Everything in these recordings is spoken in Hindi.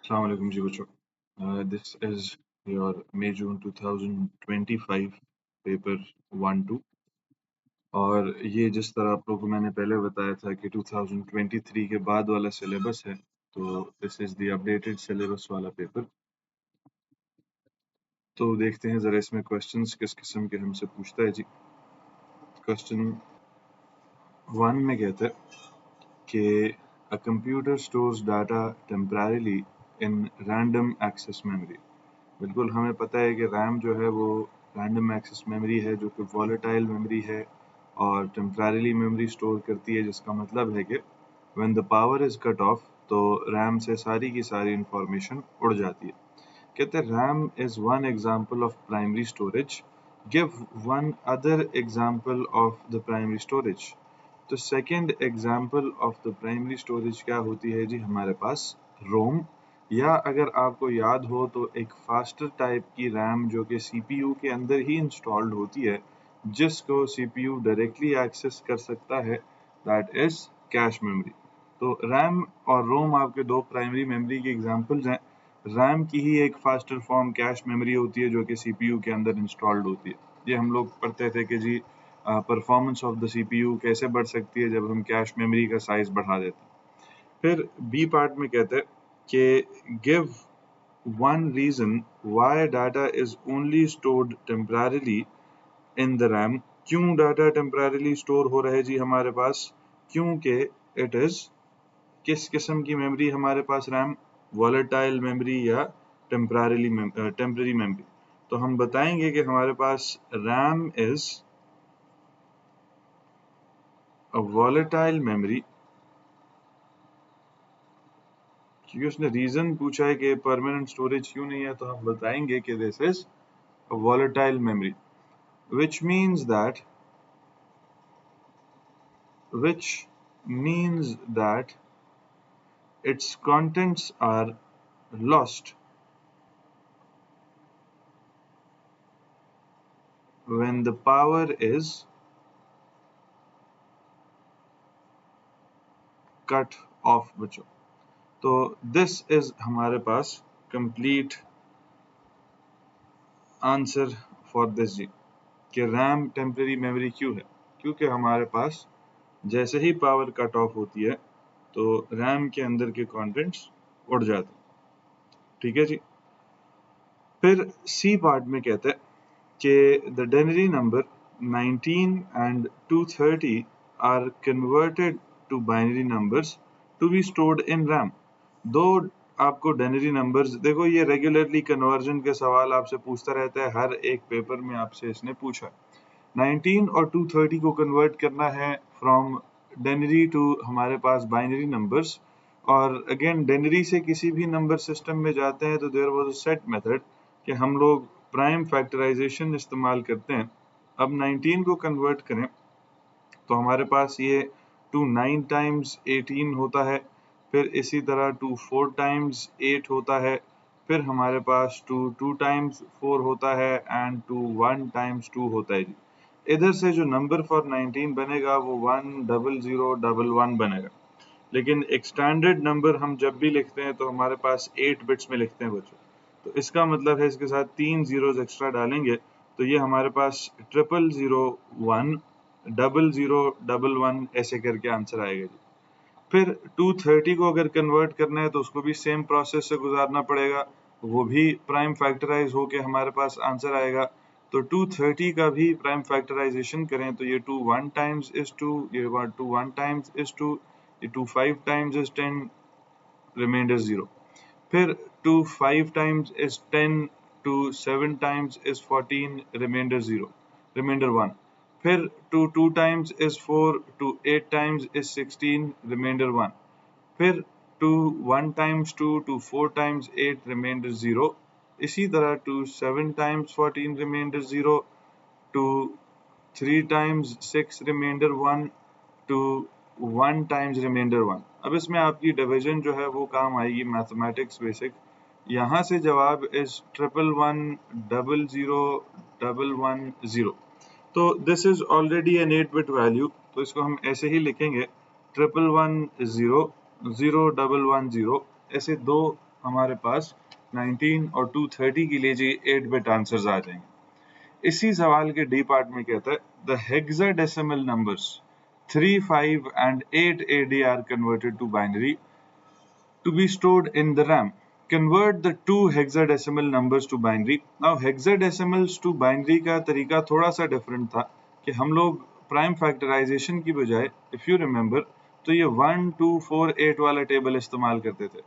Assalamualaikum जी बच्चों. This is your May June 2025 paper 1-2 और ये जिस तरह आप लोगों को मैंने पहले बताया था कि 2023 के बाद वाला सिलेबस है, तो this is the updated syllabus वाला पेपर. तो देखते हैं जरा इसमें क्वेश्चंस किस किस्म के हमसे पूछता है जी. क्वेश्चन 1 में कहता है कि a computer stores data temporarily in random access memory. बिल्कुल हमें पता है कि रैम जो है वो रैंडम एक्सेस मेमोरी है जो कि वॉलेटाइल मेमोरी है और टेम्पररीली मेमोरी स्टोर करती है, जिसका मतलब है कि when the power is cut off तो रैम से सारी की सारी इंफॉर्मेशन उड़ जाती है. कहते हैं RAM is one example of primary storage, give one other example of the primary storage. तो second example of the primary storage क्या होती है जी हमारे पास? रोम, या अगर आपको याद हो तो एक फास्टर टाइप की रैम जो कि सीपीयू के अंदर ही इंस्टॉल्ड होती है, जिसको सीपीयू डायरेक्टली एक्सेस कर सकता है, दैट इज कैश मेमोरी. तो रैम और रोम आपके दो प्राइमरी मेमोरी के एग्जांपल्स हैं. रैम की ही एक फास्टर फॉर्म कैश मेमोरी होती है जो कि सीपीयू के अंदर इंस्टॉल्ड होती है. ये हम लोग पढ़ते थे कि जी परफॉर्मेंस ऑफ द सीपीयू कैसे बढ़ सकती है जब हम कैश मेमोरी का साइज बढ़ा देते हैं. फिर बी पार्ट में कहते हैं कि give one reason why data is only stored temporarily in the RAM. क्यों डाटा टेम्पररीली स्टोर हो रहा है जी हमारे पास? क्योंकि इट इज किस किस्म की मेमोरी हमारे पास? रैम, वॉलेटाइल मेमोरी या टेम्पररी मेमोरी? तो हम बताएंगे कि हमारे पास RAM is a volatile memory, क्योंकि उसने रीजन पूछा है कि परमानेंट स्टोरेज क्यों नहीं है, तो हम बताएंगे कि this is a volatile memory, which means that its contents are lost when the power is cut off बच्चों. तो दिस इज हमारे पास कंप्लीट आंसर फॉर दिस जी कि रैम टेम्पररी मेमोरी क्यों है. क्योंकि हमारे पास जैसे ही पावर कट ऑफ होती है तो रैम के अंदर के कंटेंट्स उड़ जाते हैं. ठीक है जी. फिर सी पार्ट में कहते हैं कि the denary number 19 and 230 are converted to binary numbers to be stored in RAM. दो आपको डेनरी नंबर्स, देखो ये रेगुलरली कन्वर्जन के सवाल आपसे पूछता रहता है, हर एक पेपर में आपसे इसने पूछा. 19 और 230 को कन्वर्ट करना है फ्रॉम डेनरी टू हमारे पास बाइनरी नंबर्स. और अगेन डेनरी से किसी भी नंबर सिस्टम में जाते हैं तो there was a set method कि हम लोग प्राइम फैक्टराइजेशन इस्तेमाल करते हैं. अब 19 को कन्वर्ट करें तो हमारे पास ये 2 9 टाइम्स 18 होता है, फिर इसी तरह 2 4 टाइम्स 8 होता है, फिर हमारे पास 2 2 टाइम्स 4 होता है एंड 2 1 टाइम्स 2 होता है जी. इधर से जो नंबर फॉर 19 बनेगा वो 10011 बनेगा. लेकिन एक स्टैंडर्ड नंबर हम जब भी लिखते हैं तो हमारे पास 8 बिट्स में लिखते हैं बच्चों. तो इसका मतलब है इसके साथ 3 जीरोज एक्स्ट्रा डालेंगे तो ये हमारे पास 0001 0011 ऐसे करके आंसर आएगा जी. फिर 230 को अगर कन्वर्ट करना है तो उसको भी सेम प्रोसेस से गुजारना पड़ेगा, वो भी प्राइम फैक्टराइज होके हमारे पास आंसर आएगा. तो 230 का भी प्राइम फैक्टराइजेशन करें तो ये 2 1 टाइम्स इज 2, ये 2 1 टाइम्स इज 2, ये 2 5 टाइम्स इज 10, रिमाइंडर 0. फिर 2 5 times is 10, 2 7 times is 14, remainder 0, remainder 1. फिर 2 2 times is 4, 2 8 times is 16, remainder 1. फिर 2 1 times 2, 2 4 times 8, remainder 0. इसी तरह 2 7 times 14, remainder 0, 2 3 times 6, remainder 1, to 1 times remainder 1. अब इसमें आपकी डिवीजन जो है वो काम आएगी मैथमेटिक्स बेसिक. यहाँ से जवाब इज 111001110. तो this is already an 8 bit value, तो इसको हम ऐसे ही लिखेंगे 111000110. ऐसे दो हमारे पास 19 और 230 के लिए जी 8 बिट आंसर्स आ जाएंगे। इसी सवाल के डी पार्ट में कहता है the hexadecimal numbers 3, 5 and 8 AD are converted to binary to be stored in the RAM. Convert the two hexadecimal numbers to binary. Now hexadecimals to binary का तरीका थोड़ा सा डिफरेंट था कि हम लोग प्राइम फैक्टराइजेशन की बजाय इफ यू रिमेंबर तो ये 1, 2, 4, 8 वाला टेबल इस्तेमाल करते थे।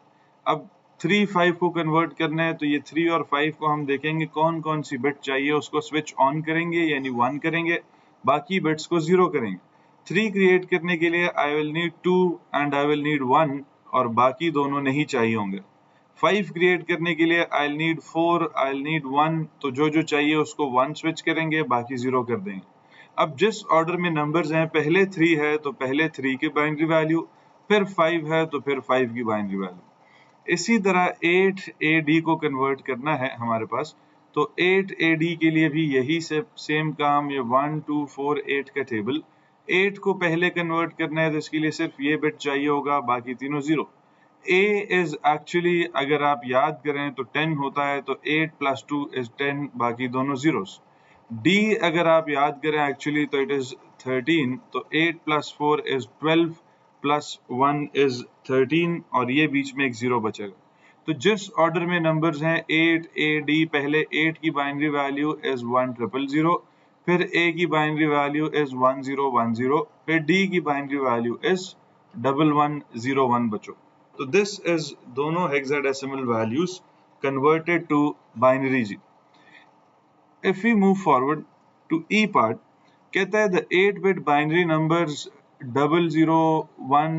अब 3, 5 को कन्वर्ट करना है तो ये 3 और 5 को हम देखेंगे कौन कौन सी बिट चाहिए, उसको स्विच ऑन करेंगे यानी 1 करेंगे, बाकी बिट्स को 0 करेंगे। 3 क्रिएट करने के लिए I will need 2 and I will need 1 और बाकी दोनों नहीं चाहिए होंगे। 5 क्रिएट करने के लिए आई नीड 4, आई नीड 1, तो जो जो चाहिए उसको 1 स्विच करेंगे, बाकी 0 कर देंगे। अब जिस ऑर्डर में नंबर्स हैं, पहले 3 है तो पहले 3 की बाइनरी वैल्यू, फिर 5 है तो फिर 5 की बाइनरी वैल्यू। इसी तरह 8 AD को कन्वर्ट करना है हमारे पास, तो 8 AD के लिए भी यही सेम काम, ये 1, 2, 4, 8 का टेबल। 8 को पहले कन्वर्ट करना है तो इसके लिए सिर्फ ये बिट चाहिए होगा, बाकी तीनों 0। A इज एक्चुअली अगर आप याद करें तो 10 होता है, तो 8 + 2 इज 10, बाकी दोनों जीरोस। D अगर आप याद करें एक्चुअली तो इट इज 13, तो 8 + 4 इज 12 + 1 इज 13 और ये बीच में एक 0 बचेगा। तो जिस ऑर्डर में नंबर्स हैं 8 AD, पहले 8 की बाइनरी वैल्यू इज 1000, फिर A की बाइनरी वैल्यू इज 1010, फिर D की बाइनरी वैल्यू इज 1101 बचो। तो दिस इज दोनों hexadecimal values converted to binary जी। If we move forward to E part, कहता है the 8-bit binary numbers 0010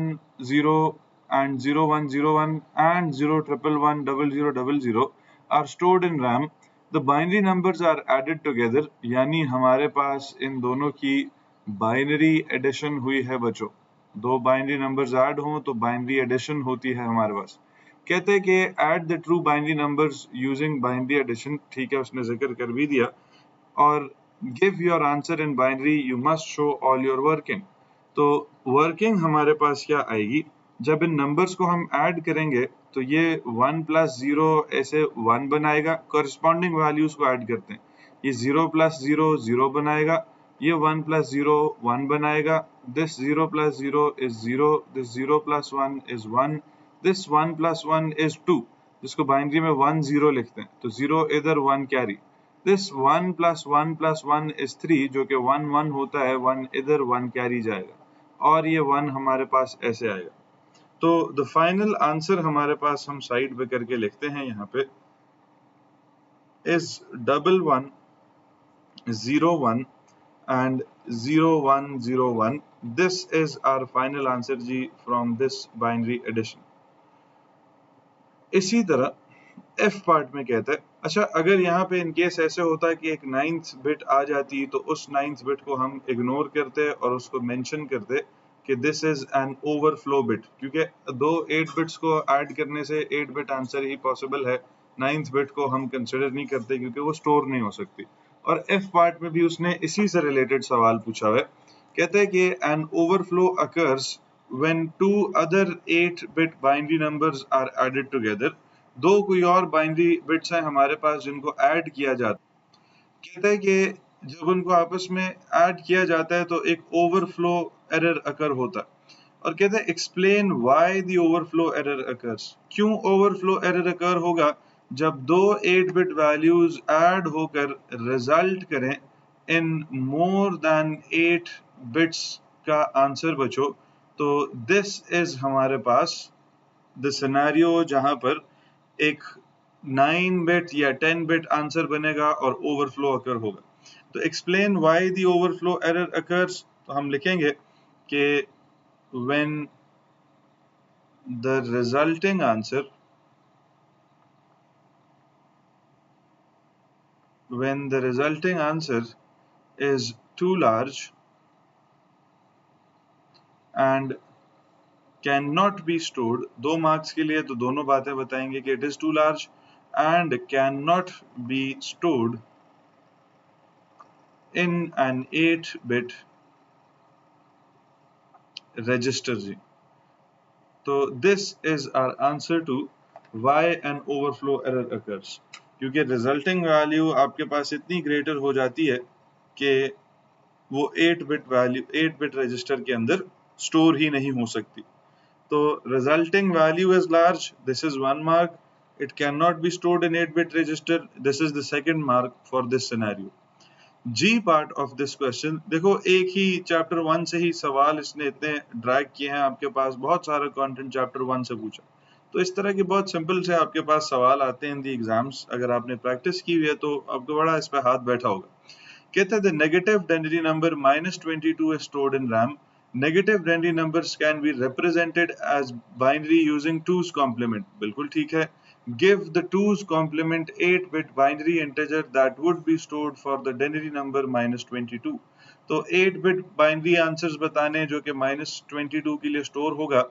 and 0101 and 01110000 are stored in RAM. The binary numbers are added together, यानी हमारे पास इन दोनों की बाइनरी एडिशन हुई है बच्चों। दो बाइनरी नंबर्स ऐड हों तो बाइनरी एडिशन होती है हमारे पास। कहते हैं कि add the two binary numbers using binary addition, ठीक है उसने जिक्र कर भी दिया, और give your answer in binary, you must show all your working. तो वर्किंग हमारे पास क्या आएगी, जब इन नंबर्स को हम ऐड करेंगे तो ये 1 + 0 ऐसे 1 बनाएगा, करस्पॉन्डिंग वैल्यूज को ऐड करते हैं, ये 0 + 0 0 बनाएगा, ये 1 + 0 1 बनाएगा, this 0 + 0 is 0, this 0 + 1 is 1, this 1 + 1 is 2, जिसको बाइनरी में 1 0 लिखते हैं, तो 0 इधर 1 कैरी, दिस 1 + 1 + 1 इज 3, जो कि 1 1 होता है, 1 इधर 1 कैरी जाएगा और ये 1 हमारे पास ऐसे आएगा। तो द फाइनल आंसर हमारे पास हम साइड पे करके लिखते हैं यहाँ पे is 1101 and 0101. This is our final answer जी from this binary addition. इसी तरह F पार्ट में कहता है, अच्छा अगर यहाँ पे इन केस ऐसे होता है कि एक 9th बिट आ जाती तो उस 9th बिट को हम इग्नोर करते और उसको मेंशन करते कि this is N overflow bit, क्योंकि दो 8 बिट्स को ऐड करने से 8 बिट आंसर ही पॉसिबल है, 9th बिट को हम कंसिडर नहीं करते क्योंकि वो स्टोर नहीं हो सकती। और F पार्ट में भी उसने इसी से रिलेटेड सवाल पूछा है, कहता है कि an overflow occurs when two other 8-bit binary numbers are added together. दो कोई और बाइनरी बिट्स हैं हमारे पास जिनको ऐड किया जाता है, कहता है कि जब उनको आपस में ऐड किया जाता है तो एक ओवरफ्लो एरर अकर होता है, और कहता है explain why the overflow error occurs, क्यों ओवरफ्लो एरर अकर होगा जब दो 8-बिट वैल्यूज ऐड होकर रिजल्ट करें इन मोर देन 8 बिट्स का आंसर बचो। तो दिस इज हमारे पास द सिनेरियो जहां पर एक 9 बिट या 10 बिट आंसर बनेगा और ओवरफ्लो अकर होगा। तो explain why the overflow error occurs, तो हम लिखेंगे कि when the resulting answer is too large and cannot be stored, 2 marks के लिए तो दोनों बातें बताएंगे कि it is too large and cannot be stored in an 8-bit register जी। तो this is our answer to why an overflow error occurs, क्योंकि रिजल्टिंग वैल्यू आपके पास इतनी ग्रेटर हो जाती है कि वो 8 बिट वैल्यू 8 बिट रजिस्टर के अंदर स्टोर ही नहीं हो सकती। तो resulting value is large, this is one mark. It cannot be stored in 8 bit register, this is the second mark for this scenario. G part of this question, देखो एक ही चैप्टर 1 से ही सवाल इसने इतने ड्रैग किए हैं, आपके पास बहुत सारा कंटेंट चैप्टर 1 से पूछा, तो इस तरह के बहुत सिंपल से आपके पास सवाल आते हैं इन दी एग्जाम्स। अगर आपने प्रैक्टिस की हुई है तो आपको बड़ा इस पे हाथ बैठा होगा। कहते हैं the negative denary number -22 is stored in RAM. Negative denary numbers can be represented as binary using 2's complement. बिल्कुल ठीक है। Give the 2's complement 8-bit binary integer that would be stored for the denary number -22. तो 8-bit binary आंसर्स बताने जो कि -22 के लिए स्टोर होगा,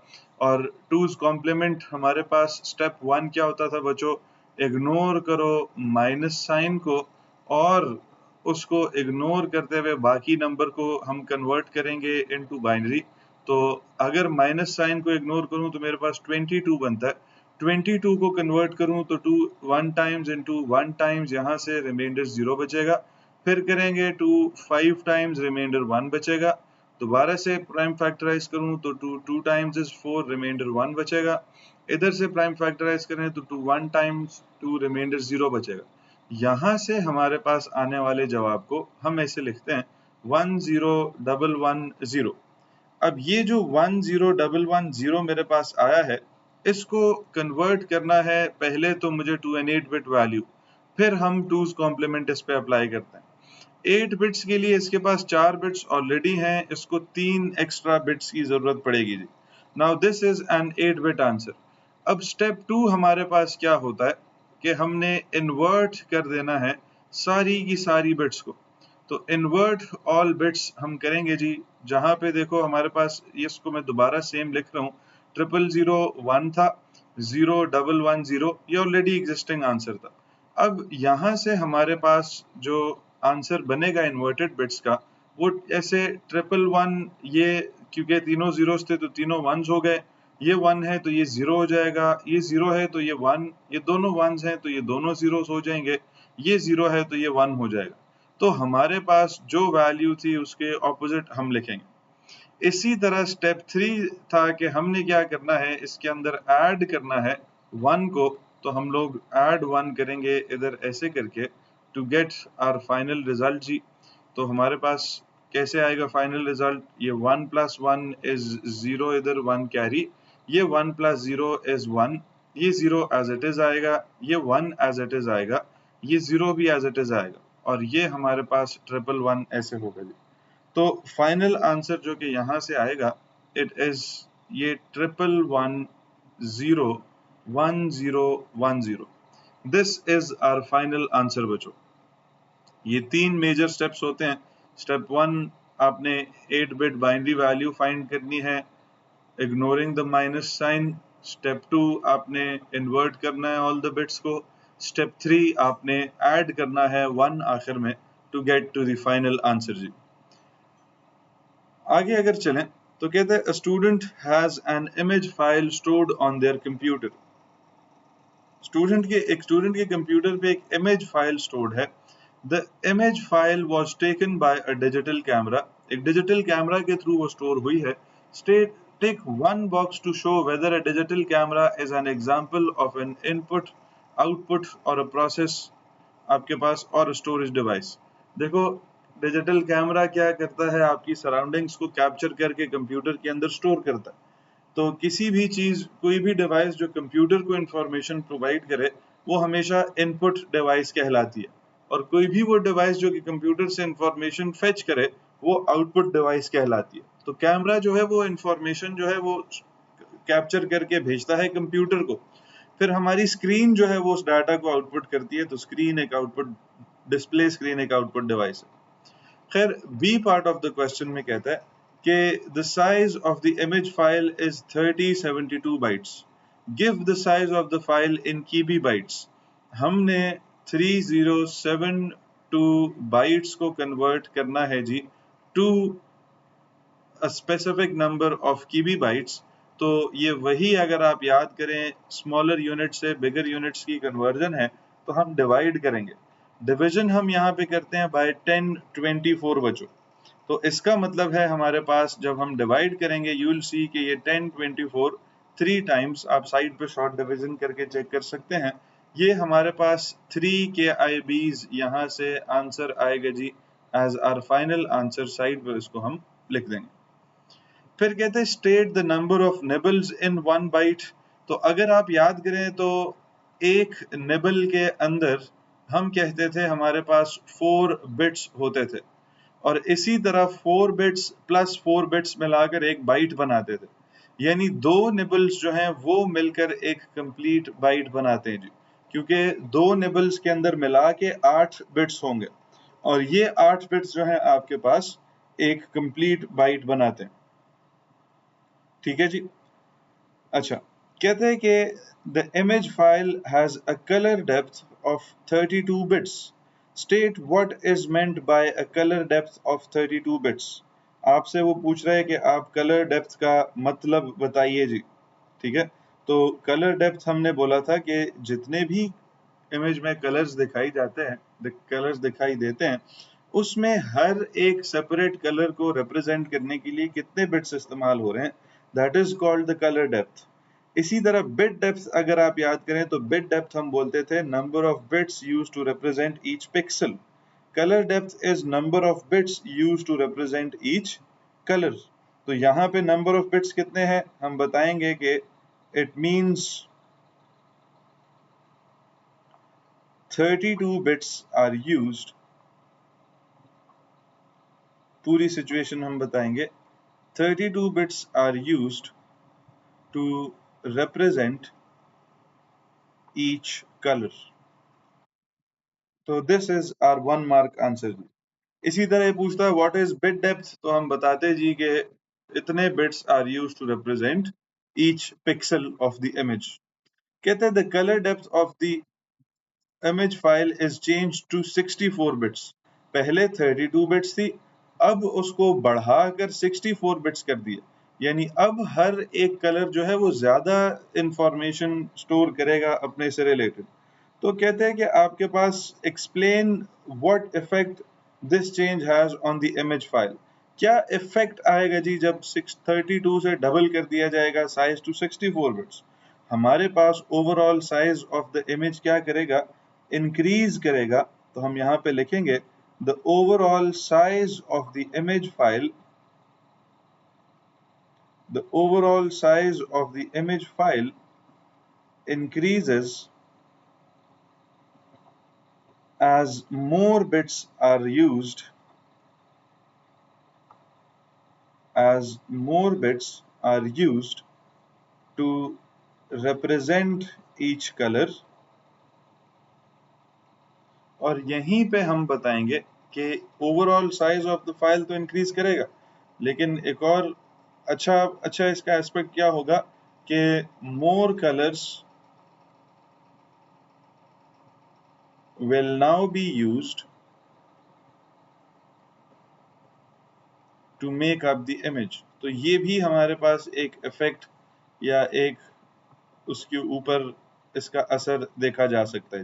और 2's complement हमारे पास स्टेप 1 क्या होता था बच्चों, इग्नोर करो माइनस साइन को और उसको इग्नोर करते हुए बाकी नंबर को हम कन्वर्ट करेंगे इनटू बाइनरी। तो अगर माइनस साइन को इग्नोर करूं तो मेरे पास 22 बनता है, 22 को कन्वर्ट करूं तो 2 1 टाइम्स इनटू 1 टाइम्स, यहाँ से रिमाइंडर 0 बचेगा, फिर करेंगे 2 5 टाइम्स रिमाइंडर 1 बचेगा, दोबारा से प्राइम फैक्टराइज करूं तो 2 टाइम्स इज 4 रिमाइंडर 1 बचेगा, इधर से प्राइम फैक्टराइज करें तो 2 1 टाइम्स 2 रिमाइंडर 0 बचेगा। यहां से हमारे पास आने वाले जवाब को हम ऐसे लिखते हैं 10110। अब ये जो 10110 मेरे पास आया है, इसको कन्वर्ट करना है पहले तो मुझे टू एन 8 बिट वैल्यू, फिर हम 2's कॉम्प्लीमेंट इस पे अप्लाई करते हैं। 8 बिट्स के लिए इसके पास 4 बिट्स ऑलरेडी हैं, इसको 3 एक्स्ट्रा बिट्स की जरूरत पड़ेगी जी। Now this is an 8 bit answer. अब स्टेप 2 हमारे पास क्या होता है कि हमने इन्वर्ट कर देना है सारी की सारी बिट्स को। तो इन्वर्ट ऑल बिट्स हम करेंगे जी, जहां पे देखो हमारे पास, इसको मैं दोबारा सेम लिख रहा हूँ, 0001 था, 0110, ये ऑलरेडी एग्जिस्टिंग आंसर था। अब यहाँ से हमारे पास जो आंसर बनेगा इन्वर्टेड बिट्स का, वो ऐसे 111, ये क्योंकि तीनों जीरोस थे तो तीनों वंस हो गए, ये 1 है तो ये 0 हो जाएगा, ये 0 है तो ये 1, ये दोनों वंस हैं तो ये दोनों जीरोस हो जाएंगे, ये 0 है तो ये 1 हो जाएगा। तो हमारे पास जो वैल्यू थी उसके ऑपोजिट हम लिखेंगे। इसी तरह स्टेप 3 था कि हमने क्या करना है, इसके अंदर ऐड करना है 1 को, तो हम लोग ऐड 1 करेंगे इधर ऐसे करके to get our final result जी। तो हमारे पास कैसे आएगा फाइनल रिजल्ट, ये 1 + 1 इज 0, इधर 1 कैरी, ये 1 + 0 इज 1, ये 0 एज इट इज आएगा, ये 1 एज इट इज आएगा, ये 0 भी एज इट इज आएगा, और ये हमारे पास 111 ऐसे होगा जी। तो फाइनल आंसर जो कि यहाँ से आएगा, इट इज ये 11101010। This is our final answer बच्चों। ये 3 मेजर स्टेप्स होते हैं। स्टेप 1 आपने 8 बिट बाइनरी वैल्यू फाइंड करनी है ignoring the minus sign. Step 2 आपने इन्वर्ट करना है ऑल द बिट्स को। स्टेप 3 आपने ऐड करना है 1 आखिर में to get to the final answer जी। आगे अगर चलें तो कहते हैं student has an image file stored on their computer. एक स्टूडेंट के कंप्यूटर पे एक इमेज फाइल स्टोर्ड है। The image file was taken by a digital camera, एक डिजिटल कैमरा के थ्रू वो स्टोर हुई है। State tick one box to show whether a digital camera is an example of an input output और अ प्रोसेस आपके पास और स्टोरेज डिवाइस। देखो डिजिटल कैमरा क्या करता है, आपकी सराउंडिंग्स को कैप्चर करके कंप्यूटर के अंदर स्टोर करता है। तो किसी भी चीज, कोई भी डिवाइस जो कंप्यूटर को इंफॉर्मेशन प्रोवाइड करे, वो हमेशा इनपुट डिवाइस कहलाती है, और कोई भी वो डिवाइस जो कि कंप्यूटर से इंफॉर्मेशन फेच करे, वो आउटपुट डिवाइस कहलाती है। तो कैमरा जो है वो इंफॉर्मेशन जो है वो कैप्चर करके भेजता है कंप्यूटर को, फिर हमारी स्क्रीन जो है वो उस डाटा को आउटपुट करती है। तो स्क्रीन एक आउटपुट, डिस्प्ले स्क्रीन एक आउटपुट डिवाइस है। खैर B part of the question में कहता है कि the size of the image file is 3072 bytes. Give the size of the file in KB bytes. हमने 3072 bytes को convert करना है जी to a specific number of KB bytes. तो ये वही अगर आप याद करें स्मॉलर यूनिट से बिगर यूनिट्स की कन्वर्जन है, तो हम डिवाइड करेंगे। डिवीजन हम यहाँ पे करते हैं बाय 10, 24 बच्चों। तो इसका मतलब है हमारे पास जब हम डिवाइड करेंगे यू विल सी कि ये 10, 24 3 टाइम्स, आप साइड पे शॉर्ट डिवीजन करके चेक कर सकते हैं। ये हमारे पास 3 KIBs यहाँ से आंसर आएगा जी as our final answer. Side पे इसको हम लिख देंगे। फिर कहते हैं state the number of nibbles in one byte. तो अगर आप याद करें तो एक निबल के अंदर हम कहते थे हमारे पास 4 बिट्स होते थे, और इसी तरह 4 बिट्स प्लस 4 बिट्स मिलाकर एक बाइट बनाते थे। यानी 2 निबल्स जो हैं वो मिलकर एक कंप्लीट बाइट बनाते हैं जी, क्योंकि 2 निबल्स के अंदर मिला के 8 बिट्स होंगे, और ये 8 बिट्स जो हैं आपके पास एक कंप्लीट बाइट बनाते हैं। ठीक है जी। अच्छा, कहते हैं कि the image file has a colour depth of 32 bits. State what is meant by a colour depth of 32 bits. आपसे वो पूछ रहा है कि आप कलर डेप्थ का मतलब बताइए जी। ठीक है, तो कलर डेप्थ हमने बोला था कि जितने भी इमेज में कलर्स दिखाई जाते हैं, कलर्स दिखाई देते हैं, उसमें हर एक सेपरेट कलर को रिप्रेजेंट करने के लिए कितने बिट्स इस्तेमाल हो रहे हैं, that is called the colour depth. इसी तरह बिट डेप्थ अगर आप याद करें तो बिट डेप्थ हम बोलते थे number of bits used to represent each pixel. Colour depth is number of bits used to represent each colour. तो यहाँ पे नंबर ऑफ बिट्स कितने हैं हम बताएंगे कि it means 32 bits are used। पूरी सिचुएशन हम बताएंगे। 32 bits are used to represent each color। तो this is our 1 mark answer। इसी तरह ये पूछता है व्हाट इज बिट डेप्थ, तो हम बताते जी कि इतने bits are used to represent each pixel of the image. कहते हैं the colour depth of the image file is changed to 64 bits। पहले 32 बिट्स थी, अब उसको बढ़ाकर 64 बिट्स कर दिया। यानी अब हर एक कलर जो है वो ज्यादा इंफॉर्मेशन स्टोर करेगा अपने से रिलेटेड। तो कहते हैं कि आपके पास explain what effect this change has on the image file. क्या इफेक्ट आएगा जी जब 632 से डबल कर दिया जाएगा साइज टू 64 बिट्स। हमारे पास overall size of the image क्या करेगा, इंक्रीज करेगा। तो हम यहाँ पे लिखेंगे the overall size of the image file, the overall size of the image file increases as more bits are used, as more bits are used to represent each color। और यहीं पे हम बताएंगे कि overall size of the file तो इंक्रीज करेगा, लेकिन एक और अच्छा इसका एस्पेक्ट क्या होगा कि more colours will now be used to make up the image। तो ये भी हमारे पास एक इफेक्ट या एक उसके ऊपर इसका असर देखा जा सकता है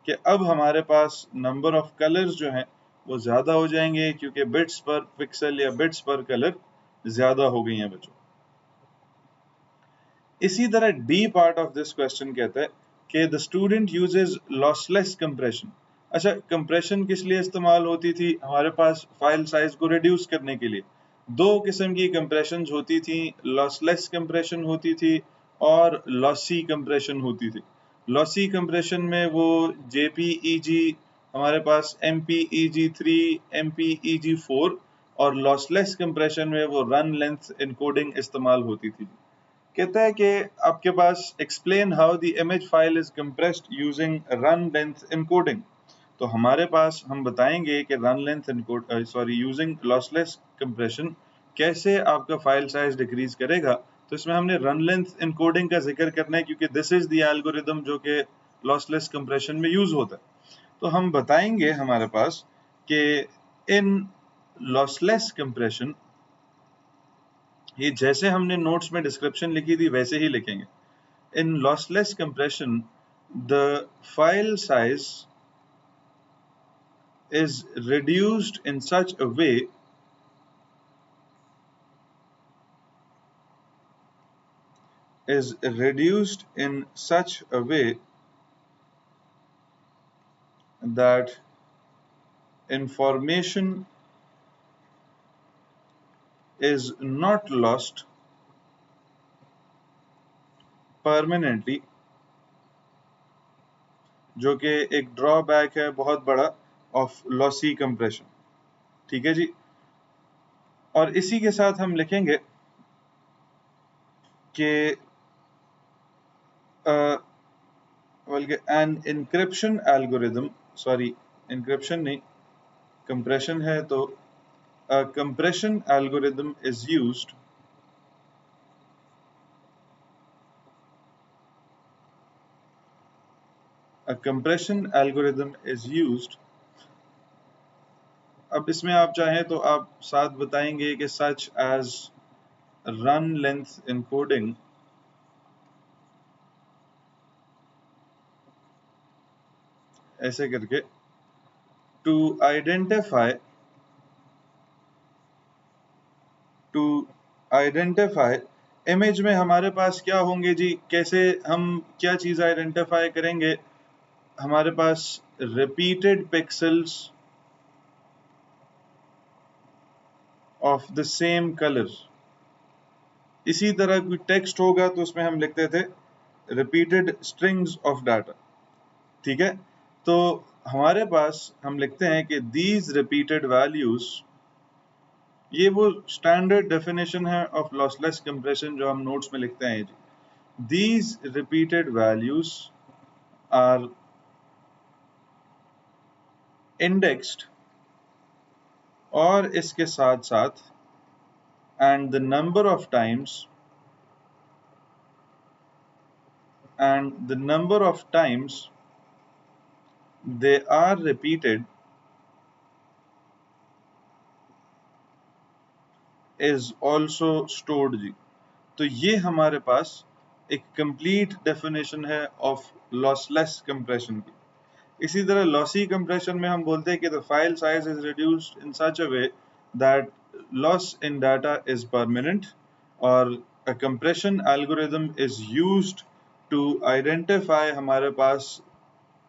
कि अब हमारे पास नंबर ऑफ कलर्स जो हैं वो ज्यादा हो जाएंगे, क्योंकि बिट्स पर पिक्सल या बिट्स पर कलर ज्यादा हो गई हैं बच्चों। इसी तरह D part of this question कहता है कि the student uses lossless compression. अच्छा, कंप्रेशन किस लिए इस्तेमाल होती थी, हमारे पास फाइल साइज को रिड्यूस करने के लिए। दो किस्म की कंप्रेशन होती थी, लॉसलेस कंप्रेशन होती थी और लॉसी कंप्रेशन होती थी। लॉसी कंप्रेशन में वो JPEG, हमारे पास MPEG3, MPEG4, और लॉसलेस कंप्रेशन में वो रन लेंथ इनकोडिंग इस्तेमाल होती थी। कहता है कि आपके पास explain how the image file is compressed using run length encoding. तो हमारे पास हम बताएंगे कि run length using lossless compression कैसे आपका फाइल साइज डिक्रीज करेगा। तो इसमें हमने रन लेंथ इनकोडिंग का जिक्र करना है, क्योंकि दिस इज द एल्गोरिथम जो कि लॉसलेस कंप्रेशन में यूज होता है। तो हम बताएंगे हमारे पास कि इन लॉसलेस कंप्रेशन ये जैसे हमने नोट्स में डिस्क्रिप्शन लिखी थी वैसे ही लिखेंगे। In lossless compression the file size is reduced in such a way that information is not lost permanently, जो कि एक ड्रॉबैक है बहुत बड़ा ऑफ लॉसी कंप्रेशन। ठीक है जी। और इसी के साथ हम लिखेंगे कि बल्कि an encryption algorithm, sorry encryption नहीं, कंप्रेशन है, तो a compression algorithm is used अब इसमें आप चाहें तो आप साथ बताएंगे कि such as run length encoding ऐसे करके to identify इमेज में हमारे पास क्या होंगे जी, कैसे हम क्या चीज आइडेंटिफाई करेंगे? हमारे पास repeated pixels of the same colour. इसी तरह कोई टेक्स्ट होगा तो उसमें हम लिखते थे रिपीटेड स्ट्रिंग्स ऑफ डाटा। ठीक है, तो हमारे पास हम लिखते हैं कि दीज रिपीटेड वैल्यूज, ये वो स्टैंडर्ड डेफिनेशन है ऑफ लॉसलेस कंप्रेशन जो हम नोट्स में लिखते हैं जी। These repeated values are indexed, और इसके साथ साथ and the number of times they are repeated is also stored जी। तो ये हमारे पास एक कंप्लीट डेफिनेशन है ऑफ लॉसलेस कंप्रेशन की। इसी तरह लॉसी कंप्रेशन में हम बोलते हैं कि the file size is reduced in such a way that loss in data is permanent, और a compression algorithm is used to identify, हमारे पास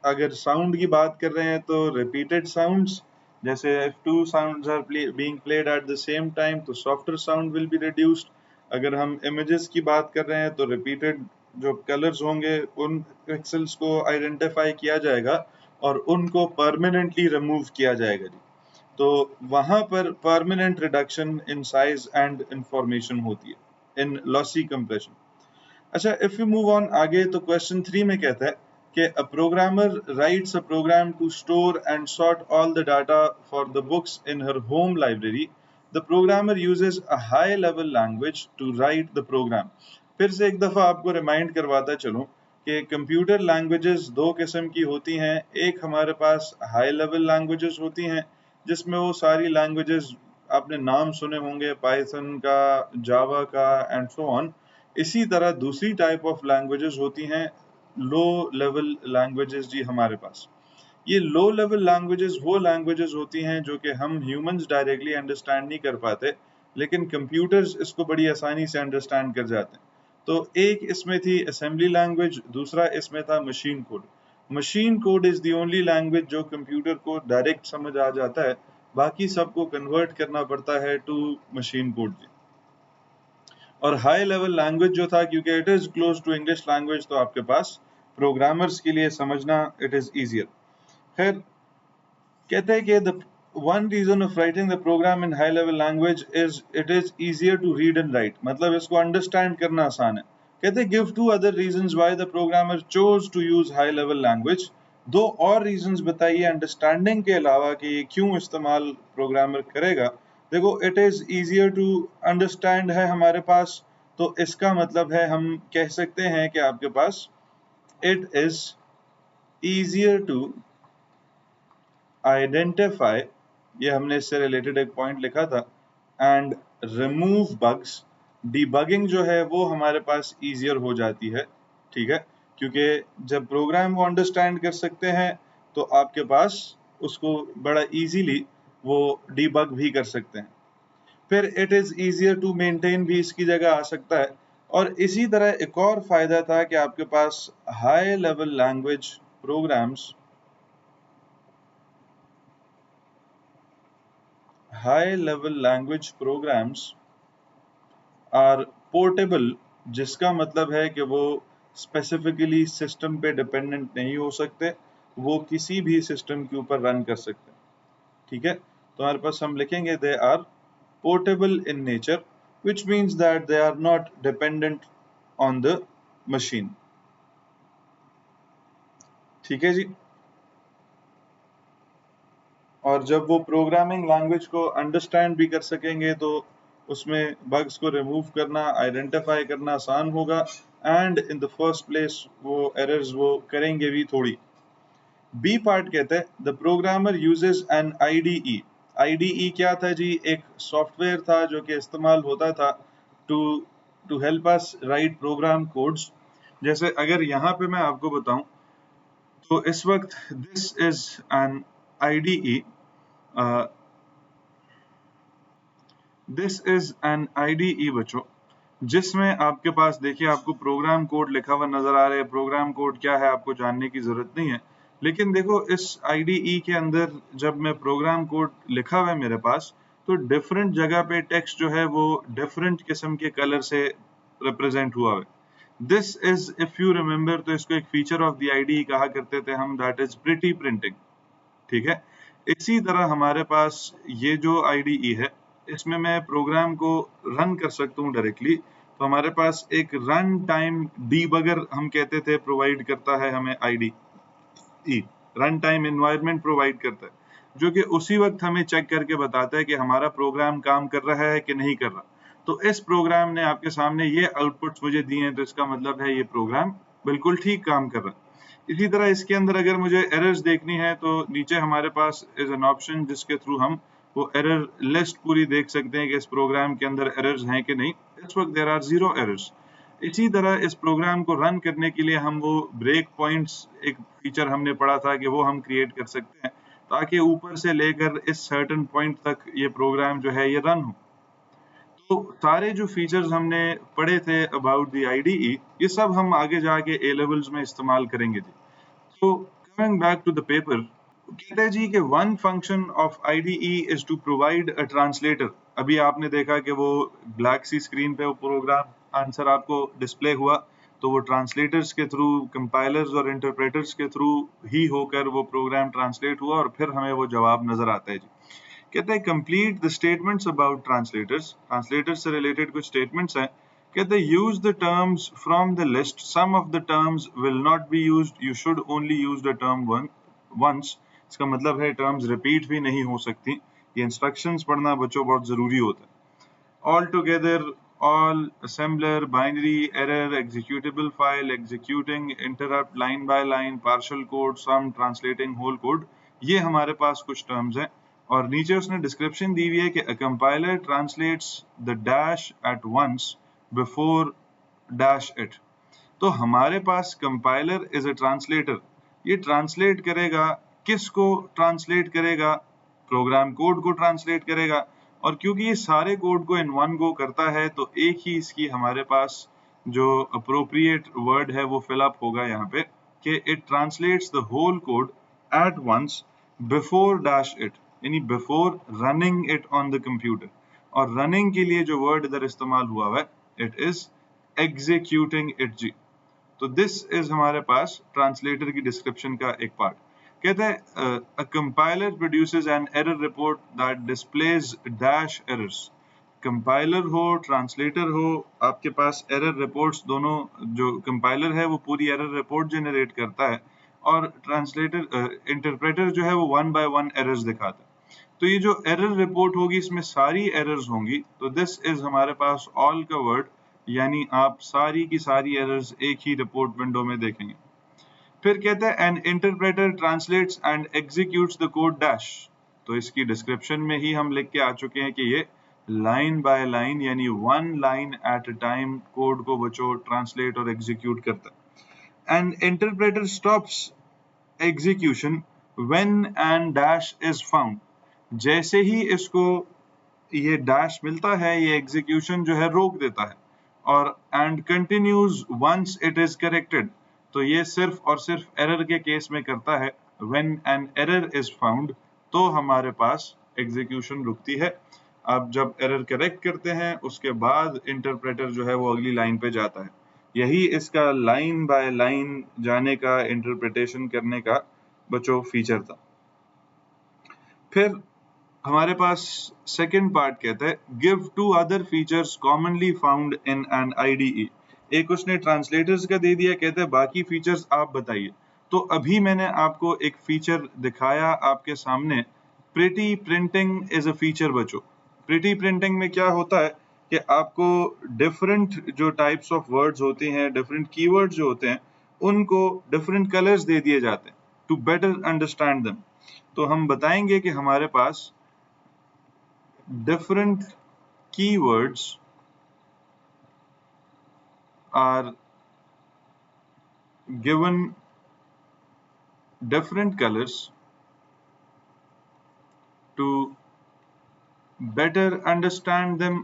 अगर साउंड की बात कर रहे हैं तो रिपीटेड साउंड्स, जैसे if two sounds are being played at the same time तो softer sound will be reduced। अगर हम images की बात कर रहे हैं तो रिपीटेड जो कलर्स होंगे उन पिक्सल्स को आइडेंटिफाई किया जाएगा और उनको परमानेंटली रिमूव किया जाएगा जी। तो वहां पर permanent reduction in size and information होती है इन लॉसी कंप्रेशन। अच्छा, इफ यू मूव ऑन आगे तो क्वेश्चन 3 में कहता है कि a programmer writes a program to store and sort all the data for the books in her home library. The programmer uses a high level language to write the program. फिर से एक दफा आपको रिमाइंड करवाता चलूं कि कंप्यूटर लैंग्वेजेस दो किस्म की होती हैं। एक हमारे पास हाई लेवल लैंग्वेजेस होती हैं जिसमें वो सारी लैंग्वेजेस आपने नाम सुने होंगे, पाइथन का, जावा का एंड सो ऑन। इसी तरह दूसरी टाइप ऑफ लैंग्वेजेस होती हैं लो लेवल लैंग्वेजेस जी हमारे पास। ये लो लेवल लैंग्वेजेस वो लैंग्वेजेस होती हैं जो कि हम ह्यूमंस डायरेक्टली अंडरस्टैंड नहीं कर पाते, लेकिन कंप्यूटर्स इसको बड़ी आसानी से अंडरस्टैंड कर जाते हैं। तो एक इसमें थी असेंबली लैंग्वेज, दूसरा इसमें था machine code. Machine code is the only language जो कंप्यूटर को डायरेक्ट समझ आ जाता है, बाकी सबको कन्वर्ट करना पड़ता है टू मशीन कोड जी। और हाई लेवल लैंग्वेज जो था, क्योंकि it is close to English language, तो आपके पास प्रोग्रामर्स के लिए समझना इट इज इजियर। खैर, कहते हैं कि the one reason of writing the program in high level language is it is easier to read and write, मतलब इसको अंडरस्टैंड करना आसान है। कहते हैं give two other reasons why the programmer chose to use high level language. दो और रीजंस बताइए अंडरस्टैंडिंग के अलावा कि क्यों इस्तेमाल प्रोग्रामर करेगा। देखो, it is easier to understand है हमारे पास, तो इसका मतलब है हम कह सकते हैं कि आपके पास it is easier to identify, ये हमने इससे रिलेटेड एक पॉइंट लिखा था, and remove bugs, डिबगिंग जो है वो हमारे पास ईजियर हो जाती है, ठीक है, क्योंकि जब प्रोग्राम को अंडरस्टैंड कर सकते हैं तो आपके पास उसको बड़ा इजीली वो डिबग भी कर सकते हैं। फिर it is easier to maintain भी इसकी जगह आ सकता है। और इसी तरह एक और फायदा था कि आपके पास high level language programs high level language programs are portable, जिसका मतलब है कि वो स्पेसिफिकली सिस्टम पे डिपेंडेंट नहीं हो सकते, वो किसी भी सिस्टम के ऊपर रन कर सकते हैं, ठीक है। तो हमारे पास हम लिखेंगे they are portable in nature, which means that they are not dependent on the machine, ठीक है जी। और जब वो प्रोग्रामिंग लैंग्वेज को अंडरस्टैंड भी कर सकेंगे तो उसमें बग्स को रिमूव करना, आइडेंटिफाई करना आसान होगा, and in the first place वो एरर्स वो करेंगे भी थोड़ी। बी पार्ट कहते हैं the programmer uses an IDE. IDE क्या था जी? एक सॉफ्टवेयर था जो कि इस्तेमाल होता था to to help us write program codes. जैसे अगर यहाँ पे मैं आपको बताऊं तो इस वक्त this is N IDE, this is N IDE बच्चों, जिसमें आपके पास देखिए आपको प्रोग्राम कोड लिखा हुआ नजर आ रहा है। प्रोग्राम कोड क्या है आपको जानने की जरूरत नहीं है, लेकिन देखो इस आईडीई के अंदर जब मैं प्रोग्राम कोड लिखा हुआ है मेरे पास, तो डिफरेंट जगह पे टेक्स्ट जो है वो डिफरेंट किस्म के कलर से रिप्रेजेंट हुआ है। This is, if you remember, तो इसको एक फीचर ऑफ द आईडीई कहा करते थे हम, दैट इज प्रिटी प्रिंटिंग, ठीक है। इसी तरह हमारे पास ये जो आईडीई है, इसमें मैं प्रोग्राम को रन कर सकता हूँ डायरेक्टली। तो हमारे पास एक रन टाइम डीबगर हम कहते थे प्रोवाइड करता है हमें IDE, run time environment provide करता है, जो कि उसी वक्त हमें चेक करके बताता है कि हमारा प्रोग्राम काम कर रहा है कि नहीं कर रहा। तो इस प्रोग्राम ने आपके सामने ये आउटपुट्स मुझे दिए हैं, तो इसका मतलब है ये प्रोग्राम बिल्कुल ठीक काम कर रहा है। इसी तरह इसके अंदर अगर मुझे एरर्स देखनी है तो नीचे हमारे पास इज एन ऑप्शन जिसके थ्रू हम वो एरर लिस्ट पूरी देख सकते हैं कि इस प्रोग्राम के अंदर एरर्स हैं कि नहीं। इस वक्त देयर आर 0 एरर्स। इसी तरह इस प्रोग्राम को रन करने के लिए हम वो ब्रेक पॉइंट्स, एक फीचर हमने पढ़ा था कि वो हम क्रिएट कर सकते हैं ताकि ऊपर से लेकर इस सर्टेन पॉइंट तक ये प्रोग्राम जो है ये रन हो। तो सारे जो फीचर्स हमने पढ़े थे अबाउट द आईडीई, ये सब हम आगे जाके ए लेवल्स में इस्तेमाल करेंगे जी। So coming back to the paper, कहते हैं जी कि one function of IDE is to provide a translator। अभी आपने देखा कि वो ब्लैक सी स्क्रीन पे वो प्रोग्राम आंसर आपको डिस्प्ले हुआ, तो वो ट्रांसलेटर्स के थ्रू, कंपाइलर्स और इंटरप्रेटर्स के थ्रू ही होकर वो प्रोग्राम ट्रांसलेट हुआ और फिर हमें वो जवाब नजर आता है जी। कहते हैं complete the statements about translators. Translators से रिलेटेड कुछ स्टेटमेंट्स हैं। कहते हैं use the terms from the list, some of the terms will not be used, you should only use the term once. इसका मतलब है टर्म्स रिपीट भी नहीं हो सकती। ये इंस्ट्रक्शंस पढ़ना बच्चों बहुत जरूरी होता है। All together, all, assembler, binary, error, executable file, executing, interrupt, line by line, partial code, sum, translating whole code, ये हमारे पास कुछ टर्म्स हैं। और नीचे उसने डिस्क्रिप्शन दी हुई है कि a compiler translates the dash at once before dash it। तो हमारे पास कंपाइलर इज अ ट्रांसलेटर। ये ट्रांसलेट करेगा, किसको ट्रांसलेट करेगा? प्रोग्राम कोड को ट्रांसलेट करेगा। और क्योंकि ये सारे कोड को इन वन गो करता है तो एक ही इसकी हमारे पास जो अप्रोप्रिएट वर्ड है वो फिल अप होगा यहाँ पे कि it translates the whole code at once before dash it, यानी before running it on the computer. और रनिंग के लिए जो वर्ड इधर इस्तेमाल हुआ है इट इज एग्जीक्यूटिंग इट जी। तो दिस इज हमारे पास ट्रांसलेटर की डिस्क्रिप्शन का एक पार्ट। कहते हैं a compiler produces an error report that displays dash errors. Compiler हो, ट्रांसलेटर हो, आपके पास एरर रिपोर्ट्स दोनों, जो कंपाइलर है वो पूरी एरर रिपोर्ट जनरेट करता है और ट्रांसलेटर इंटरप्रेटर जो है वो वन बाय वन एरर्स दिखाता है। तो ये जो एरर रिपोर्ट होगी इसमें सारी एरर्स होंगी। तो दिस इज हमारे पास ऑल का वर्ड, यानी आप सारी की सारी एरर्स एक ही रिपोर्ट विंडो में देखेंगे। फिर कहते हैं N interpreter translates and executes the code dash. तो इसकी डिस्क्रिप्शन में ही हम लिख के आ चुके हैं कि ये लाइन बाय लाइन यानी one line at a time code को बच्चों ट्रांसलेट और एग्जीक्यूट करता है। And interpreter stops execution when and dash is found. जैसे ही इसको ये डैश मिलता है ये एग्जीक्यूशन जो है रोक देता है, और and continues once it is corrected. तो ये सिर्फ और सिर्फ एरर के केस में करता है। When an error is found तो हमारे पास एग्जीक्यूशन रुकती है। आप जब एरर करेक्ट करते हैं उसके बाद इंटरप्रेटर जो है वो अगली लाइन पे जाता है। यही इसका लाइन बाय लाइन जाने का, इंटरप्रिटेशन करने का बच्चों फीचर था। फिर हमारे पास सेकंड पार्ट कहता है give two other features commonly found in an IDE. एक उसने ट्रांसलेटर्स का दे दिया, कहते हैं बाकी फीचर्स आप बताइए। तो अभी मैंने आपको एक फीचर दिखाया आपके सामने, pretty printing is a feature बच्चों। प्रिटी प्रिंटिंग में क्या होता है कि आपको डिफरेंट जो टाइप्स ऑफ वर्ड्स होते हैं, डिफरेंट कीवर्ड्स जो होते हैं, उनको डिफरेंट कलर्स दे दिए जाते हैं टू बेटर अंडरस्टैंड देम। तो हम बताएंगे कि हमारे पास different keywords are given different colors to better understand them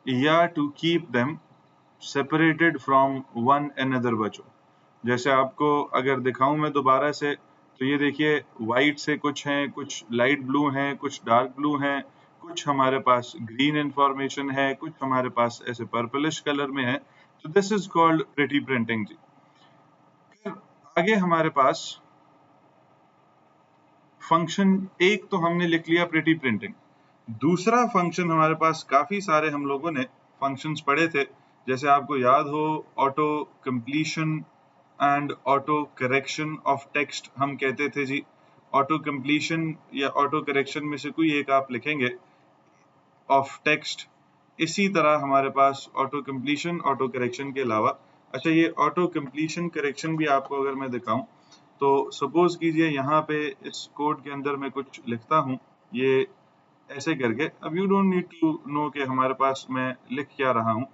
या to keep them separated from one another बच्चों। जैसे आपको अगर दिखाऊं मैं दोबारा से, तो ये देखिए वाइट से कुछ हैं, कुछ लाइट ब्लू हैं, कुछ डार्क ब्लू हैं, कुछ हमारे पास ग्रीन इंफॉर्मेशन है, कुछ हमारे पास ऐसे पर्पलिश कलर में है। तो this is called pretty printing जी। फिर आगे हमारे पास फंक्शन एक तो हमने लिख लिया प्रिटी प्रिंटिंग। दूसरा फंक्शन हमारे पास काफी सारे हम लोगों ने फंक्शंस पढ़े थे, जैसे आपको याद हो auto completion and auto correction of text हम कहते थे जी। ऑटो कंप्लीशन या ऑटो करेक्शन में से कोई एक आप लिखेंगे ऑफ टेक्स्ट। इसी तरह हमारे पास ऑटो कंप्लीशन ऑटो करेक्शन के अलावा, अच्छा ये ऑटो कंप्लीशन करेक्शन भी आपको अगर मैं दिखाऊं, तो सपोज कीजिए यहाँ पे इस कोड के अंदर मैं कुछ लिखता हूँ ये ऐसे करके। अब you don't need to know कि हमारे पास मैं लिख क्या रहा हूँ।